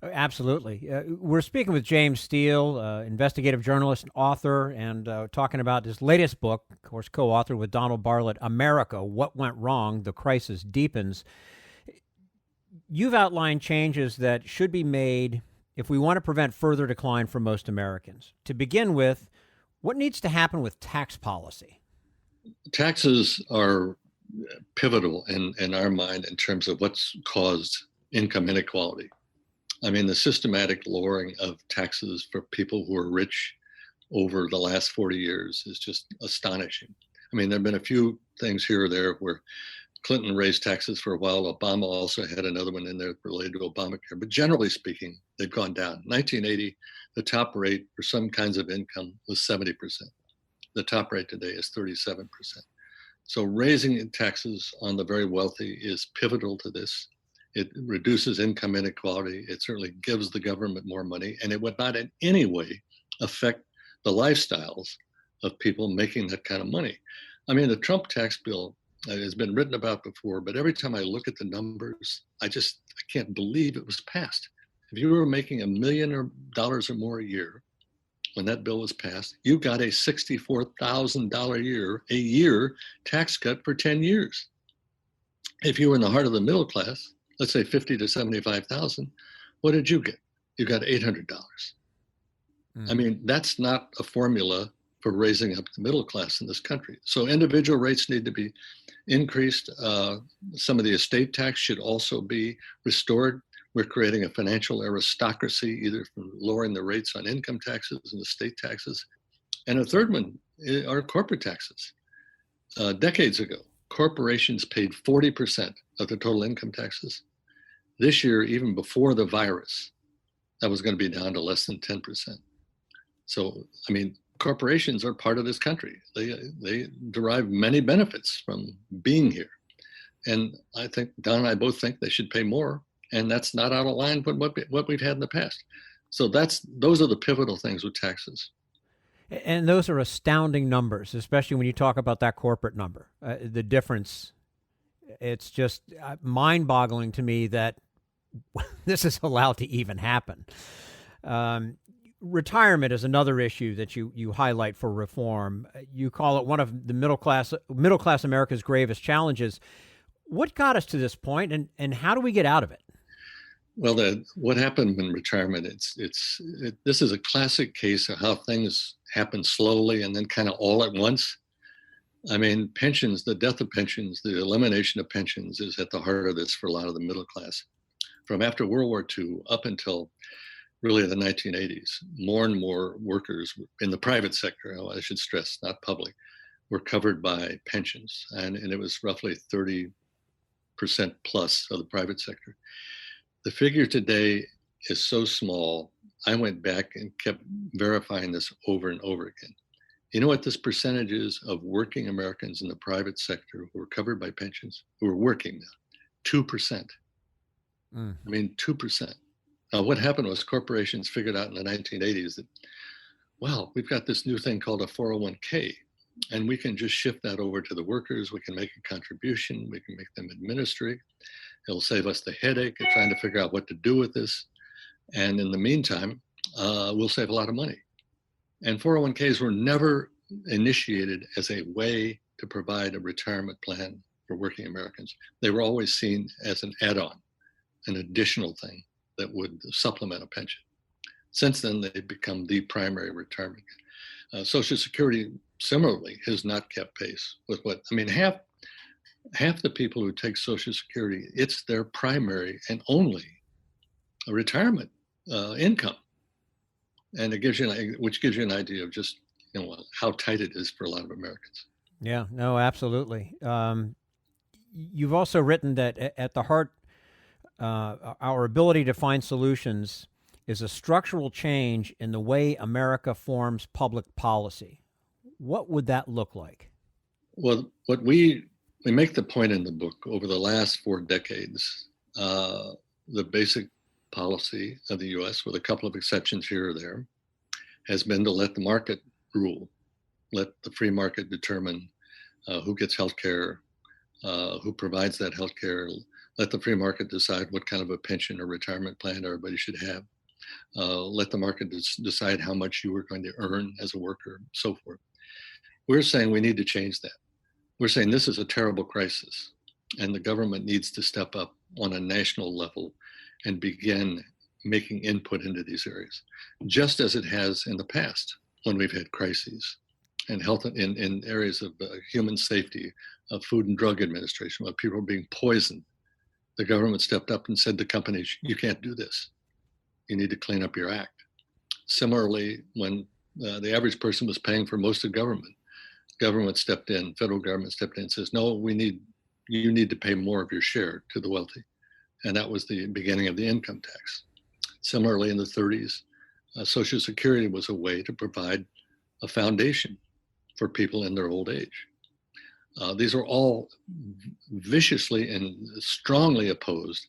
Absolutely. We're speaking with James Steele, investigative journalist and author, and talking about his latest book, of course, co-authored with Donald Barlett, America, What Went Wrong? The Crisis Deepens. You've outlined changes that should be made if we want to prevent further decline for most Americans. To begin with, what needs to happen with tax policy? Taxes are pivotal in our mind in terms of what's caused income inequality. I mean, the systematic lowering of taxes for people who are rich over the last 40 years is just astonishing. I mean, there have been a few things here or there where Clinton raised taxes for a while. Obama also had another one in there related to Obamacare. But generally speaking, they've gone down. 1980, the top rate for some kinds of income was 70%. The top rate today is 37%. So raising taxes on the very wealthy is pivotal to this. It reduces income inequality. It certainly gives the government more money, and it would not in any way affect the lifestyles of people making that kind of money. I mean, the Trump tax bill has been written about before, but every time I look at the numbers, I can't believe it was passed. If you were making $1 million or more a year, when that bill was passed, you got a $64,000 a year tax cut for 10 years. If you were in the heart of the middle class, let's say 50 to 75,000, what did you get? You got $800. I mean, that's not a formula for raising up the middle class in this country. So individual rates need to be increased. Some of the estate tax should also be restored. We're creating a financial aristocracy, either from lowering the rates on income taxes and the state taxes. And a third one are corporate taxes. Decades ago, corporations paid 40% of the total income taxes. This year, even before the virus, that was going to be down to less than 10%. So, I mean, corporations are part of this country. They derive many benefits from being here. And I think Don and I both think they should pay more. And that's not out of line with what we've had in the past. So those are the pivotal things with taxes. And those are astounding numbers, especially when you talk about that corporate number. The difference, it's just mind-boggling to me that this is allowed to even happen. Retirement is another issue that you highlight for reform. You call it one of the middle class America's gravest challenges. What got us to this point, and how do we get out of it? Well, what happened in retirement, this is a classic case of how things happen slowly and then kind of all at once. I mean, pensions, the death of pensions, the elimination of pensions is at the heart of this for a lot of the middle class. From after World War II up until really the 1980s, more and more workers in the private sector, I should stress, not public, were covered by pensions. And it was roughly 30% plus of the private sector. The figure today is so small, I went back and kept verifying this over and over again. You know what this percentage is of working Americans in the private sector who are covered by pensions, who are working now? 2%. I mean, 2%. Now, what happened was corporations figured out in the 1980s that, well, we've got this new thing called a 401k, and we can just shift that over to the workers. We can make a contribution. We can make them administer it. It'll save us the headache of trying to figure out what to do with this. And in the meantime, we'll save a lot of money. And 401ks were never initiated as a way to provide a retirement plan for working Americans. They were always seen as an add-on, an additional thing that would supplement a pension. Since then, they've become the primary retirement. Social Security, similarly, has not kept pace with half the people who take Social Security, it's their primary and only retirement income. And which gives you an idea of just how tight it is for a lot of Americans. Yeah, no, absolutely. You've also written that at the heart, our ability to find solutions is a structural change in the way America forms public policy. What would that look like? Well, what we make the point in the book, over the last 4 decades, the basic policy of the U.S., with a couple of exceptions here or there, has been to let the market rule, let the free market determine who gets health care, who provides that health care, let the free market decide what kind of a pension or retirement plan everybody should have, let the market decide how much you are going to earn as a worker, so forth. We're saying we need to change that. We're saying this is a terrible crisis, and the government needs to step up on a national level and begin making input into these areas, just as it has in the past when we've had crises and health in areas of human safety, of Food and Drug Administration, when people are being poisoned. The government stepped up and said to companies, you can't do this. You need to clean up your act. Similarly, when the average person was paying for most of government stepped in, federal government stepped in and says, no, you need to pay more of your share to the wealthy. And that was the beginning of the income tax. Similarly, in the 30s, Social Security was a way to provide a foundation for people in their old age. These are all viciously and strongly opposed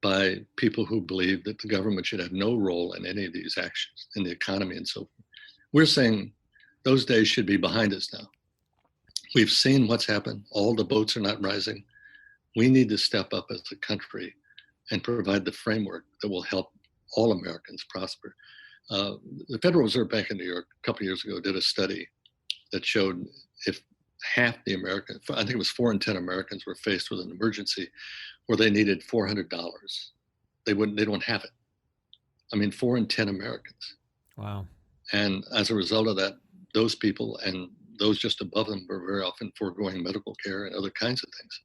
by people who believe that the government should have no role in any of these actions in the economy and so forth. We're saying those days should be behind us now. We've seen what's happened. All the boats are not rising. We need to step up as a country and provide the framework that will help all Americans prosper. The Federal Reserve Bank in New York a couple of years ago did a study that showed if half the Americans, I think it was 4 in 10 Americans, were faced with an emergency where they needed $400, they don't have it. I mean, 4 in 10 Americans. Wow. And as a result of that, those people and those just above them were very often foregoing medical care and other kinds of things.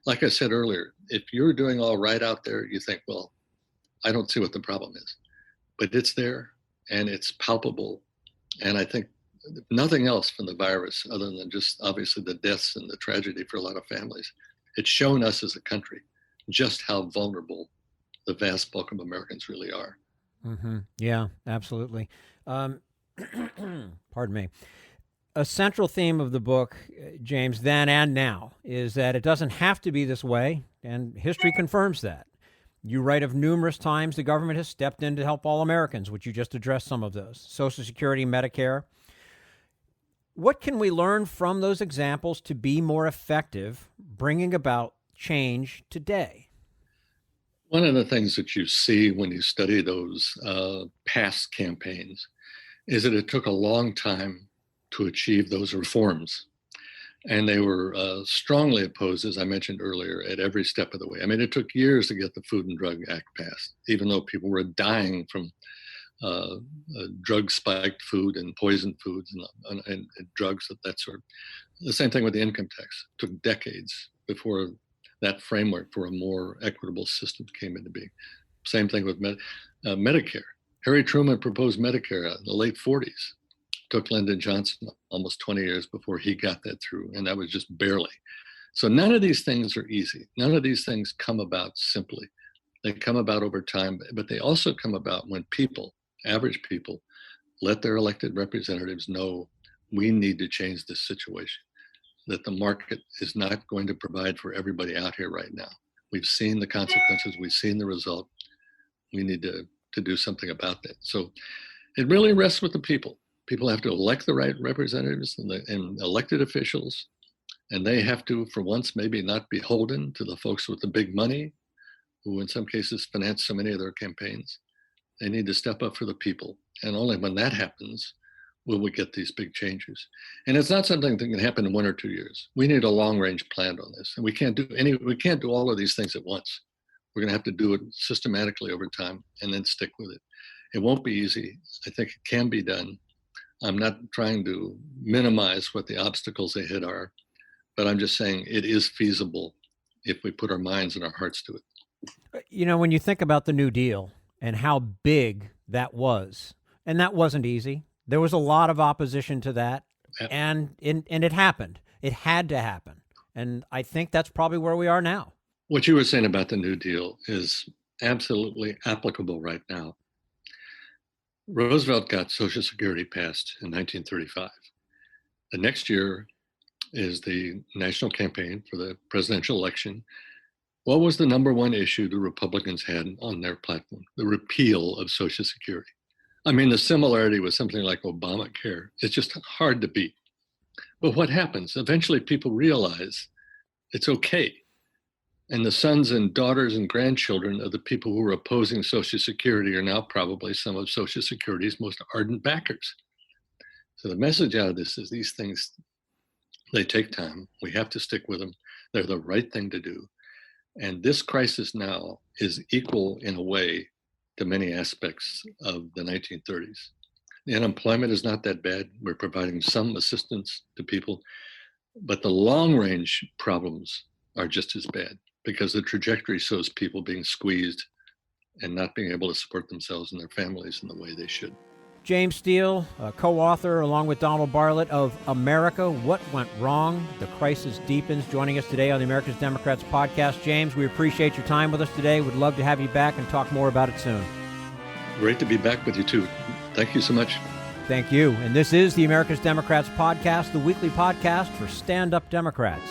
Like I said earlier, if you're doing all right out there, you think, well, I don't see what the problem is. But it's there, and it's palpable. And I think nothing else from the virus, other than just obviously the deaths and the tragedy for a lot of families, it's shown us as a country just how vulnerable the vast bulk of Americans really are. Mm-hmm. Yeah, absolutely. Pardon me. A central theme of the book, James, then and now, is that it doesn't have to be this way, and history confirms that. You write of numerous times the government has stepped in to help all Americans, which you just addressed some of those. Social Security, Medicare. What can we learn from those examples to be more effective, bringing about change today? One of the things that you see when you study those past campaigns is that it took a long time to achieve those reforms. And they were strongly opposed, as I mentioned earlier, at every step of the way. I mean, it took years to get the Food and Drug Act passed, even though people were dying from drug-spiked food and poisoned foods and drugs of that sort. The same thing with the income tax. It took decades before that framework for a more equitable system came into being. Same thing with Medicare. Harry Truman proposed Medicare in the late 40s. Took Lyndon Johnson almost 20 years before he got that through, and that was just barely. So none of these things are easy. None of these things come about simply. They come about over time, but they also come about when people, average people, let their elected representatives know we need to change this situation, that the market is not going to provide for everybody out here right now. We've seen the consequences. We've seen the result. We need to do something about that. So it really rests with the people. People have to elect the right representatives and elected officials, and they have to, for once, maybe not beholden to the folks with the big money, who in some cases finance so many of their campaigns. They need to step up for the people, and only when that happens will we get these big changes. And it's not something that can happen in 1 or 2 years. We need a long-range plan on this, and we can't do all of these things at once. We're going to have to do it systematically over time, and then stick with it. It won't be easy. I think it can be done. I'm not trying to minimize what the obstacles ahead are, but I'm just saying it is feasible if we put our minds and our hearts to it. You know, when you think about the New Deal and how big that was, and that wasn't easy. There was a lot of opposition to that, and it happened. It had to happen. And I think that's probably where we are now. What you were saying about the New Deal is absolutely applicable right now. Roosevelt got Social Security passed in 1935. The next year is the national campaign for the presidential election. What was the number one issue the Republicans had on their platform? The repeal of Social Security. I mean, the similarity with something like Obamacare is just hard to beat. But what happens? Eventually people realize it's okay. And the sons and daughters and grandchildren of the people who were opposing Social Security are now probably some of Social Security's most ardent backers. So the message out of this is these things, they take time. We have to stick with them. They're the right thing to do. And this crisis now is equal in a way to many aspects of the 1930s. The unemployment is not that bad. We're providing some assistance to people, but the long-range problems are just as bad, because the trajectory shows people being squeezed and not being able to support themselves and their families in the way they should. James Steele, co-author along with Donald Barlett of America, What Went Wrong? The Crisis Deepens, joining us today on the America's Democrats podcast. James, we appreciate your time with us today. We'd love to have you back and talk more about it soon. Great to be back with you too. Thank you so much. Thank you. And this is the America's Democrats podcast, the weekly podcast for stand-up Democrats.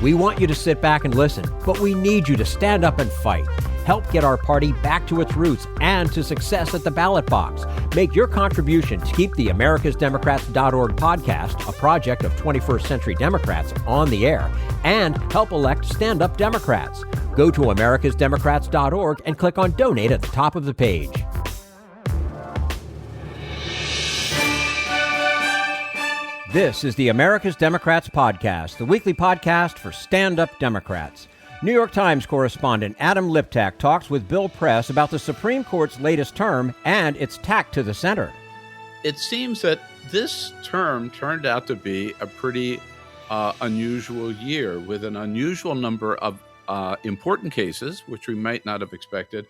We want you to sit back and listen, but we need you to stand up and fight. Help get our party back to its roots and to success at the ballot box. Make your contribution to keep the americasdemocrats.org podcast, a project of 21st Century Democrats, on the air, and help elect stand-up Democrats. Go to americasdemocrats.org and click on Donate at the top of the page. This is the America's Democrats podcast, the weekly podcast for stand-up Democrats. New York Times correspondent Adam Liptak talks with Bill Press about the Supreme Court's latest term and its tack to the center. It seems that this term turned out to be a pretty unusual year with an unusual number of important cases, which we might not have expected,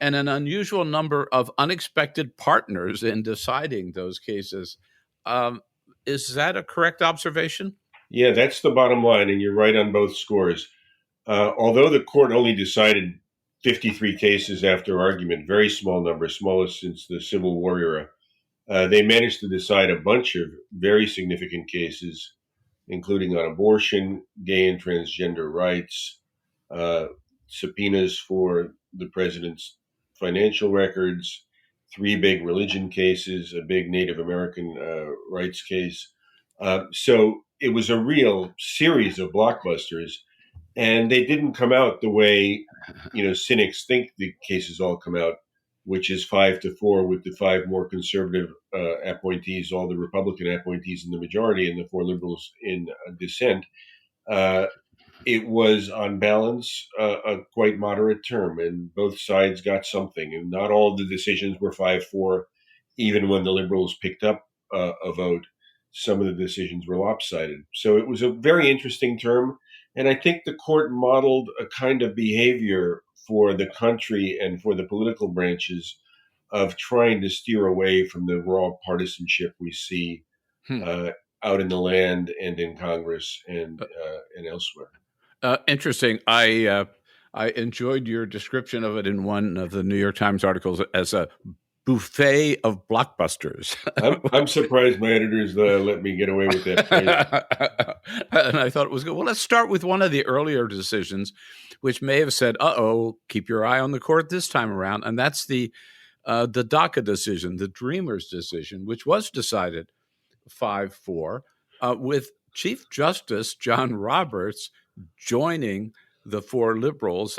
and an unusual number of unexpected partners in deciding those cases. Is that a correct observation? Yeah, that's the bottom line, and you're right on both scores. Although the court only decided 53 cases after argument, very small number, smallest since the Civil War era, they managed to decide a bunch of very significant cases, including on abortion, gay and transgender rights, subpoenas for the president's financial records, 3 big religion cases, a big Native American rights case. So it was a real series of blockbusters, and they didn't come out the way, cynics think the cases all come out, which is 5-4 with the 5 more conservative appointees, all the Republican appointees in the majority, and the 4 liberals in dissent. It was, on balance, a quite moderate term, and both sides got something. And not all of the decisions were 5-4, even when the liberals picked up a vote. Some of the decisions were lopsided. So it was a very interesting term. And I think the court modeled a kind of behavior for the country and for the political branches of trying to steer away from the raw partisanship we see out in the land and in Congress and elsewhere. Interesting. I enjoyed your description of it in one of the New York Times articles as a buffet of blockbusters. I'm surprised my editors let me get away with that phrase. And I thought it was good. Well, let's start with one of the earlier decisions, which may have said, keep your eye on the court this time around. And that's the DACA decision, the Dreamers decision, which was decided 5-4, with Chief Justice John Roberts joining the 4 liberals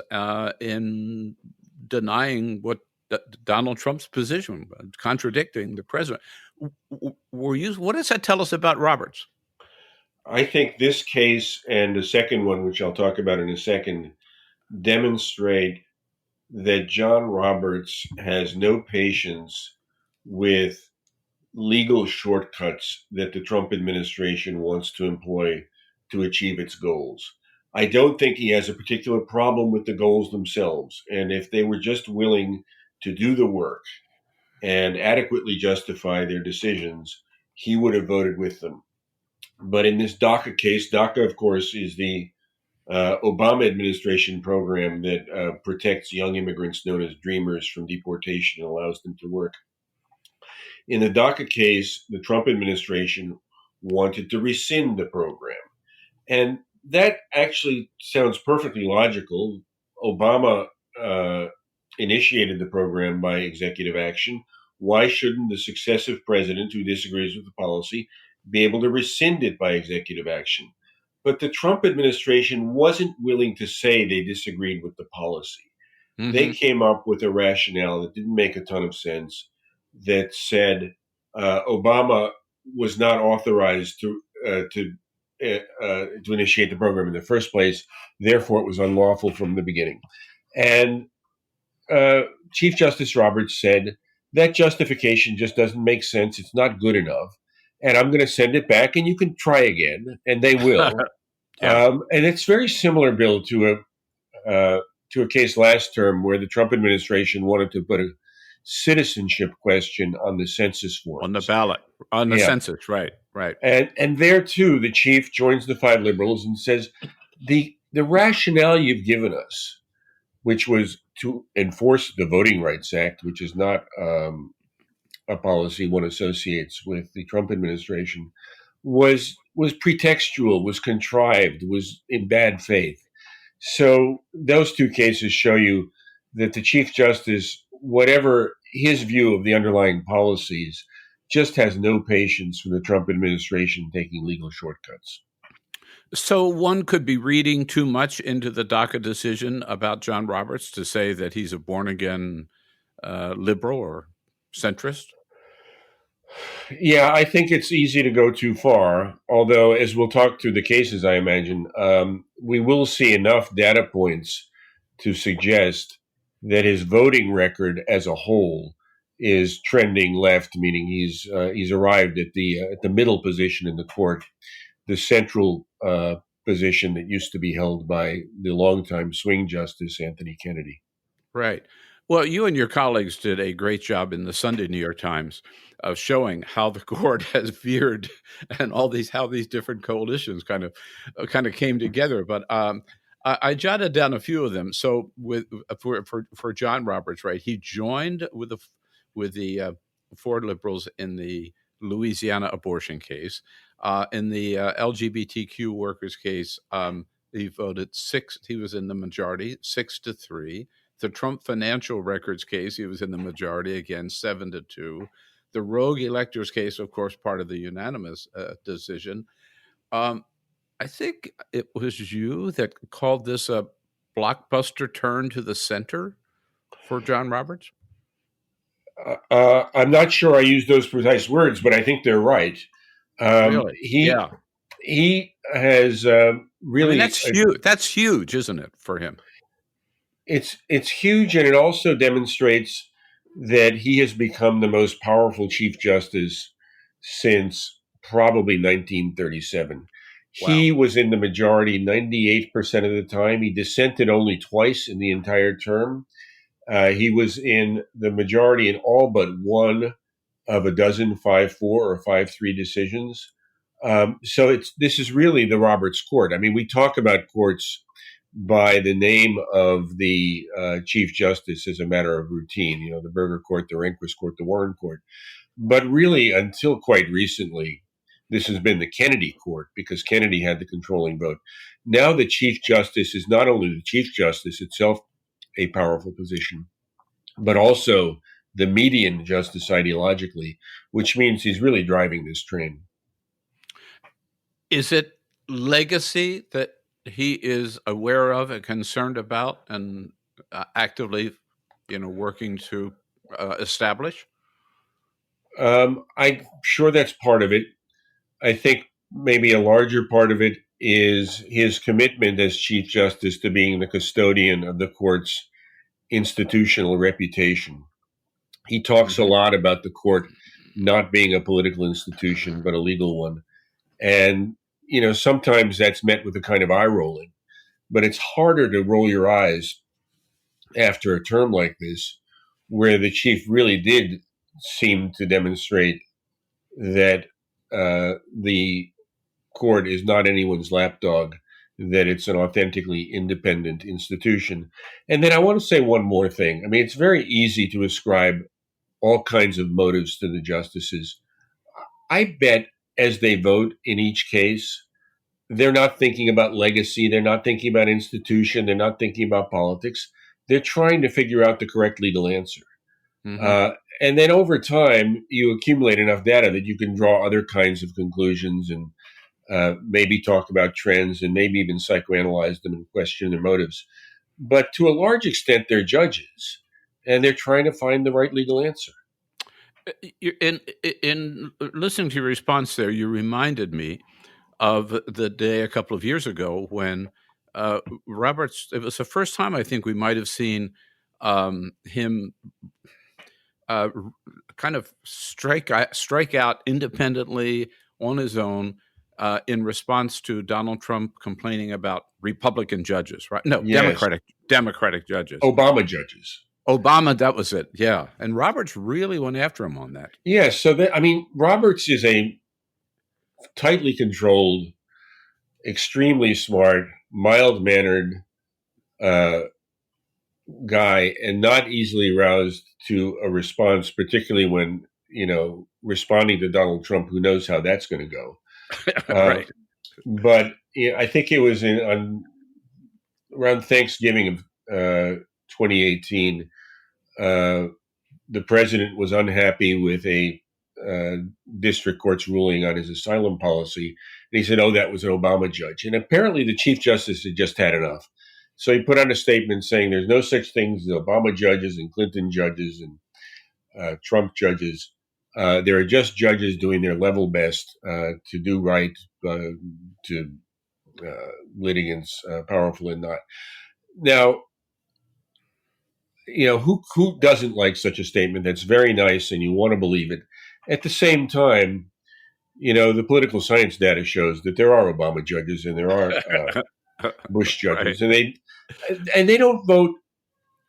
in denying what Donald Trump's position, contradicting the president. What does that tell us about Roberts? I think this case and the second one, which I'll talk about in a second, demonstrate that John Roberts has no patience with legal shortcuts that the Trump administration wants to employ to achieve its goals. I don't think he has a particular problem with the goals themselves. And if they were just willing to do the work and adequately justify their decisions, he would have voted with them. But in this DACA case, DACA, of course, is the Obama administration program that protects young immigrants known as Dreamers from deportation and allows them to work. In the DACA case, the Trump administration wanted to rescind the program. And that actually sounds perfectly logical. Obama initiated the program by executive action. Why shouldn't the successive president who disagrees with the policy be able to rescind it by executive action? But the Trump administration wasn't willing to say they disagreed with the policy. Mm-hmm. They came up with a rationale that didn't make a ton of sense, that said Obama was not authorized to initiate the program in the first place. Therefore, it was unlawful from the beginning. And Chief Justice Roberts said that justification just doesn't make sense. It's not good enough. And I'm going to send it back, and you can try again, and they will. Yeah. And it's very similar, Bill, to a case last term where the Trump administration wanted to put a citizenship question on the census forms. On the ballot, on the census, right. And there, too, the chief joins the 5 liberals and says, the rationale you've given us, which was to enforce the Voting Rights Act, which is not a policy one associates with the Trump administration, was pretextual, was contrived, was in bad faith. So those 2 cases show you that the Chief Justice, whatever his view of the underlying policies, just has no patience for the Trump administration taking legal shortcuts. So one could be reading too much into the DACA decision about John Roberts to say that he's a born-again liberal or centrist? Yeah, I think it's easy to go too far, although as we'll talk through the cases, I imagine, we will see enough data points to suggest that his voting record as a whole is trending left, meaning he's arrived at the middle position in the court. the central position that used to be held by the longtime swing justice Anthony Kennedy. Right. Well, you and your colleagues did a great job in the Sunday New York Times of showing how the court has veered and how these different coalitions kind of came together. But I jotted down a few of them. So for John Roberts, right, he joined with the Ford liberals in the Louisiana abortion case. In the LGBTQ workers case, he voted six. He was in the majority, 6-3. The Trump financial records case, he was in the majority, again, 7-2. The rogue electors case, of course, part of the unanimous decision. I think it was you that called this a blockbuster turn to the center for John Roberts? I'm not sure I used those precise words, but I think they're right. Really? He has really... that's huge. That's huge, isn't it, for him? It's huge, and it also demonstrates that he has become the most powerful Chief Justice since probably 1937. Wow. He was in the majority 98% of the time. He dissented only twice in the entire term. He was in the majority in all but one of a dozen 5-4 or 5-3 decisions. So this is really the Roberts Court. I mean, we talk about courts by the name of the Chief Justice as a matter of routine, the Berger Court, the Rehnquist Court, the Warren Court. But really, until quite recently, this has been the Kennedy Court because Kennedy had the controlling vote. Now the Chief Justice is not only the Chief Justice itself, a powerful position, but also the median justice ideologically, which means he's really driving this train. Is it legacy that he is aware of and concerned about and actively, working to establish? I'm sure that's part of it. I think maybe a larger part of it is his commitment as Chief Justice to being the custodian of the court's institutional reputation. He talks a lot about the court not being a political institution, but a legal one. And sometimes that's met with a kind of eye rolling, but it's harder to roll your eyes after a term like this, where the chief really did seem to demonstrate that the court is not anyone's lapdog, that it's an authentically independent institution. And then I want to say one more thing. I mean, it's very easy to ascribe all kinds of motives to the justices. I bet as they vote in each case, they're not thinking about legacy. They're not thinking about institution. They're not thinking about politics. They're trying to figure out the correct legal answer. Mm-hmm. And then over time, you accumulate enough data that you can draw other kinds of conclusions and maybe talk about trends and maybe even psychoanalyze them and question their motives. But to a large extent, they're judges, and they're trying to find the right legal answer. In listening to your response there, you reminded me of the day a couple of years ago when Roberts, it was the first time I think we might have seen him kind of strike out independently on his own in response to Donald Trump complaining about Republican judges, right? No, yes. Democratic judges. Obama judges. Obama, that was it. Yeah. And Roberts really went after him on that. Yeah. So, Roberts is a tightly controlled, extremely smart, mild-mannered guy and not easily roused to a response, particularly when, responding to Donald Trump, who knows how that's going to go. Right. But I think it was around Thanksgiving of 2018, the president was unhappy with a district court's ruling on his asylum policy. And he said, that was an Obama judge. And apparently the Chief Justice had just had enough. So he put out a statement saying there's no such things as Obama judges and Clinton judges and Trump judges. There are just judges doing their level best to do right to litigants, powerful and not. Now, who doesn't like such a statement? That's very nice, and you want to believe it. At the same time, the political science data shows that there are Obama judges and there are Bush judges, Right. and they don't vote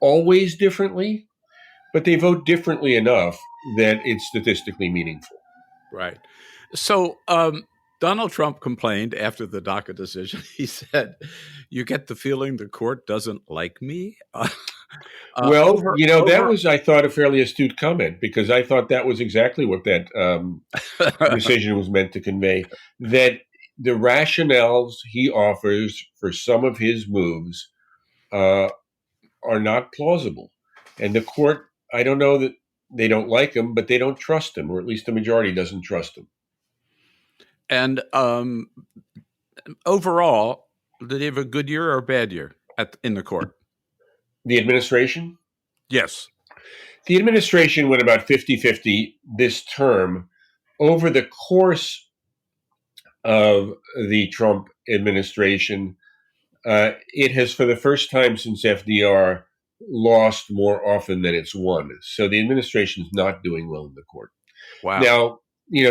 always differently, but they vote differently enough that it's statistically meaningful. Right. So Donald Trump complained after the DACA decision. He said, "You get the feeling the court doesn't like me." That was, I thought, a fairly astute comment, because I thought that was exactly what that decision was meant to convey, that the rationales he offers for some of his moves are not plausible. And the court, I don't know that they don't like him, but they don't trust him, or at least the majority doesn't trust him. And overall, did he have a good year or a bad year in the court? The administration? Yes. The administration went about 50-50 this term. Over the course of the Trump administration, it has, for the first time since FDR, lost more often than it's won. So the administration is not doing well in the court. Wow. Now,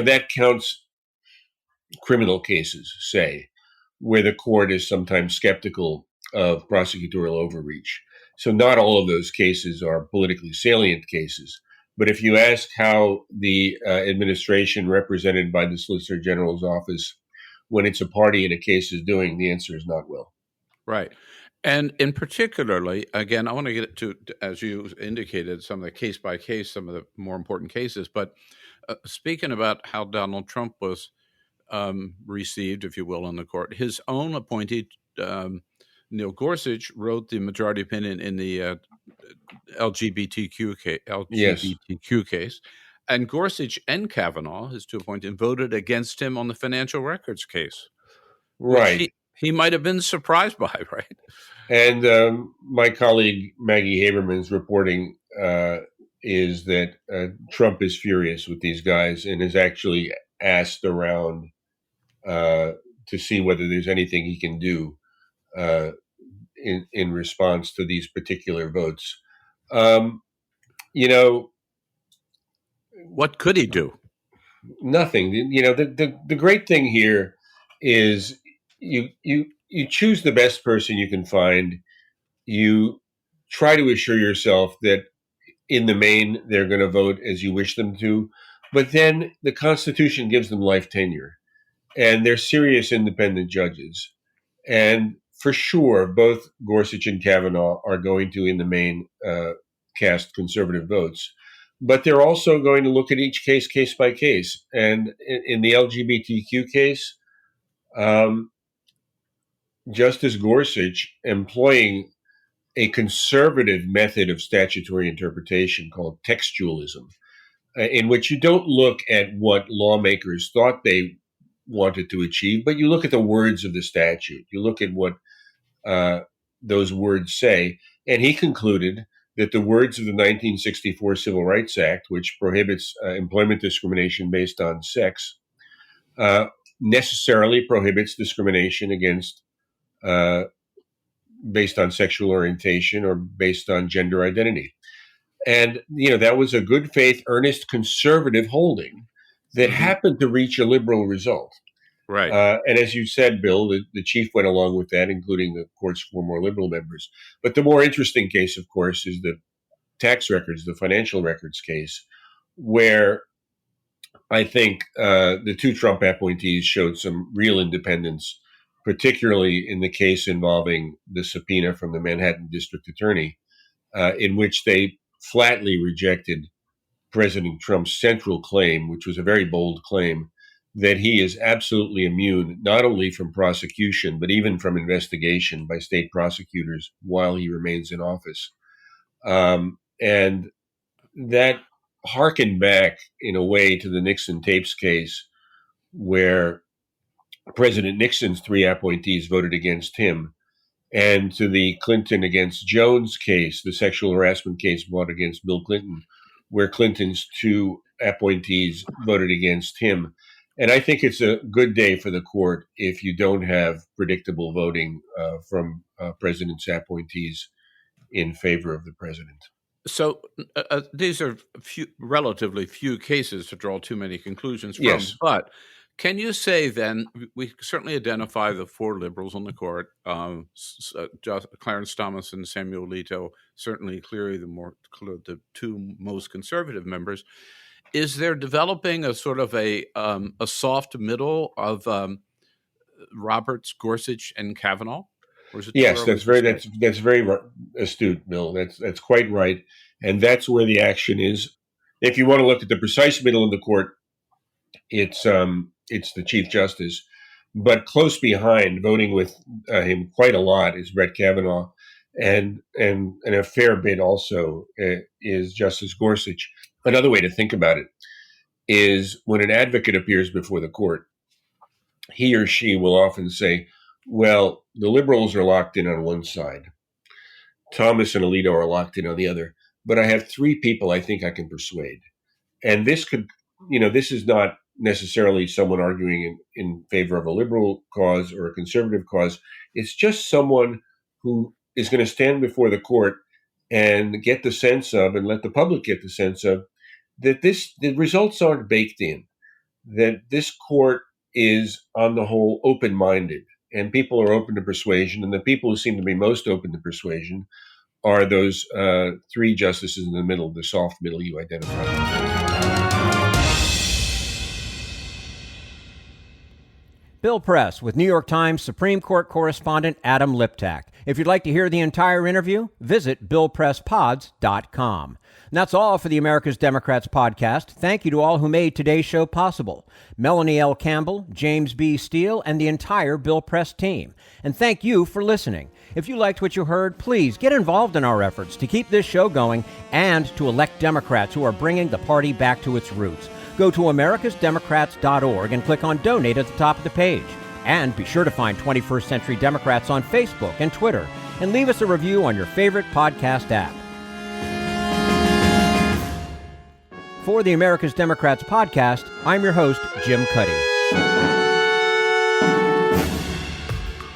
that counts criminal cases, say, where the court is sometimes skeptical of prosecutorial overreach. So not all of those cases are politically salient cases. But if you ask how the administration represented by the Solicitor General's office, when it's a party in a case, is doing, the answer is not well. Right. And in particularly, again, I want to get to, as you indicated, some of the case by case, some of the more important cases. But speaking about how Donald Trump was received, if you will, in the court, his own appointee, Neil Gorsuch, wrote the majority opinion in the LGBTQ case. And Gorsuch and Kavanaugh, his two appointees, voted against him on the financial records case. Right. He might have been surprised by, right? And my colleague Maggie Haberman's reporting is that Trump is furious with these guys and has actually asked around to see whether there's anything he can do in response to these particular votes. What could he do? Nothing. The great thing here is you choose the best person you can find. You try to assure yourself that in the main they're going to vote as you wish them to, but then the Constitution gives them life tenure, and they're serious independent judges. And for sure, both Gorsuch and Kavanaugh are going to, in the main, cast conservative votes. But they're also going to look at each case by case. And in the LGBTQ case, Justice Gorsuch, employing a conservative method of statutory interpretation called textualism, in which you don't look at what lawmakers thought they wanted to achieve, but you look at the words of the statute. You look at what those words say. And he concluded that the words of the 1964 Civil Rights Act, which prohibits employment discrimination based on sex, necessarily prohibits discrimination against based on sexual orientation or based on gender identity. And, that was a good faith, earnest conservative holding that happened to reach a liberal result. Right. And as you said, Bill, the chief went along with that, including the court's four more liberal members. But the more interesting case, of course, is the tax records, the financial records case, where I think the two Trump appointees showed some real independence, particularly in the case involving the subpoena from the Manhattan district attorney, in which they flatly rejected President Trump's central claim, which was a very bold claim, that he is absolutely immune, not only from prosecution, but even from investigation by state prosecutors while he remains in office. And that harkened back in a way to the Nixon tapes case, where President Nixon's three appointees voted against him, and to the Clinton against Jones case, the sexual harassment case brought against Bill Clinton, where Clinton's two appointees voted against him. And I think it's a good day for the court if you don't have predictable voting from president's appointees in favor of the president. So these are relatively few cases to draw too many conclusions from. Yes. But Can you say then, we certainly identify the 4 liberals on the court, Clarence Thomas and Samuel Alito, certainly clearly the 2 most conservative members. Is there developing a sort of a soft middle of Roberts, Gorsuch, and Kavanaugh? Or is it yes, that's very astute, Bill. That's quite right, and that's where the action is. If you want to look at the precise middle of the court, it's the Chief Justice, but close behind, voting with him quite a lot, is Brett Kavanaugh, and a fair bit also is Justice Gorsuch. Another way to think about it is when an advocate appears before the court, he or she will often say, well, the liberals are locked in on one side. Thomas and Alito are locked in on the other. But I have 3 people I think I can persuade. And this this is not necessarily someone arguing in favor of a liberal cause or a conservative cause. It's just someone who is going to stand before the court and get the sense of, and let the public get the sense of, that the results aren't baked in, that this court is on the whole open-minded, and people are open to persuasion, and the people who seem to be most open to persuasion are those 3 justices in the middle, the soft middle you identified. Bill Press with New York Times Supreme Court correspondent Adam Liptak. If you'd like to hear the entire interview, visit BillPressPods.com. And that's all for the America's Democrats podcast. Thank you to all who made today's show possible. Melanie L. Campbell, James B. Steele, and the entire Bill Press team. And thank you for listening. If you liked what you heard, please get involved in our efforts to keep this show going and to elect Democrats who are bringing the party back to its roots. Go to americasdemocrats.org and click on Donate at the top of the page. And be sure to find 21st Century Democrats on Facebook and Twitter. And leave us a review on your favorite podcast app. For the America's Democrats podcast, I'm your host, Jim Cuddy.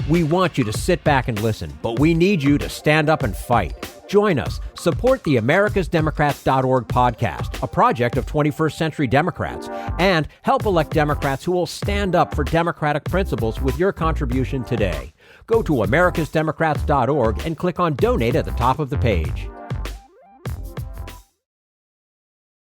We want you to sit back and listen, but we need you to stand up and fight. Join us. Support the americasdemocrats.org podcast, a project of 21st Century Democrats, and help elect Democrats who will stand up for democratic principles with your contribution today. Go to americasdemocrats.org and click on Donate at the top of the page.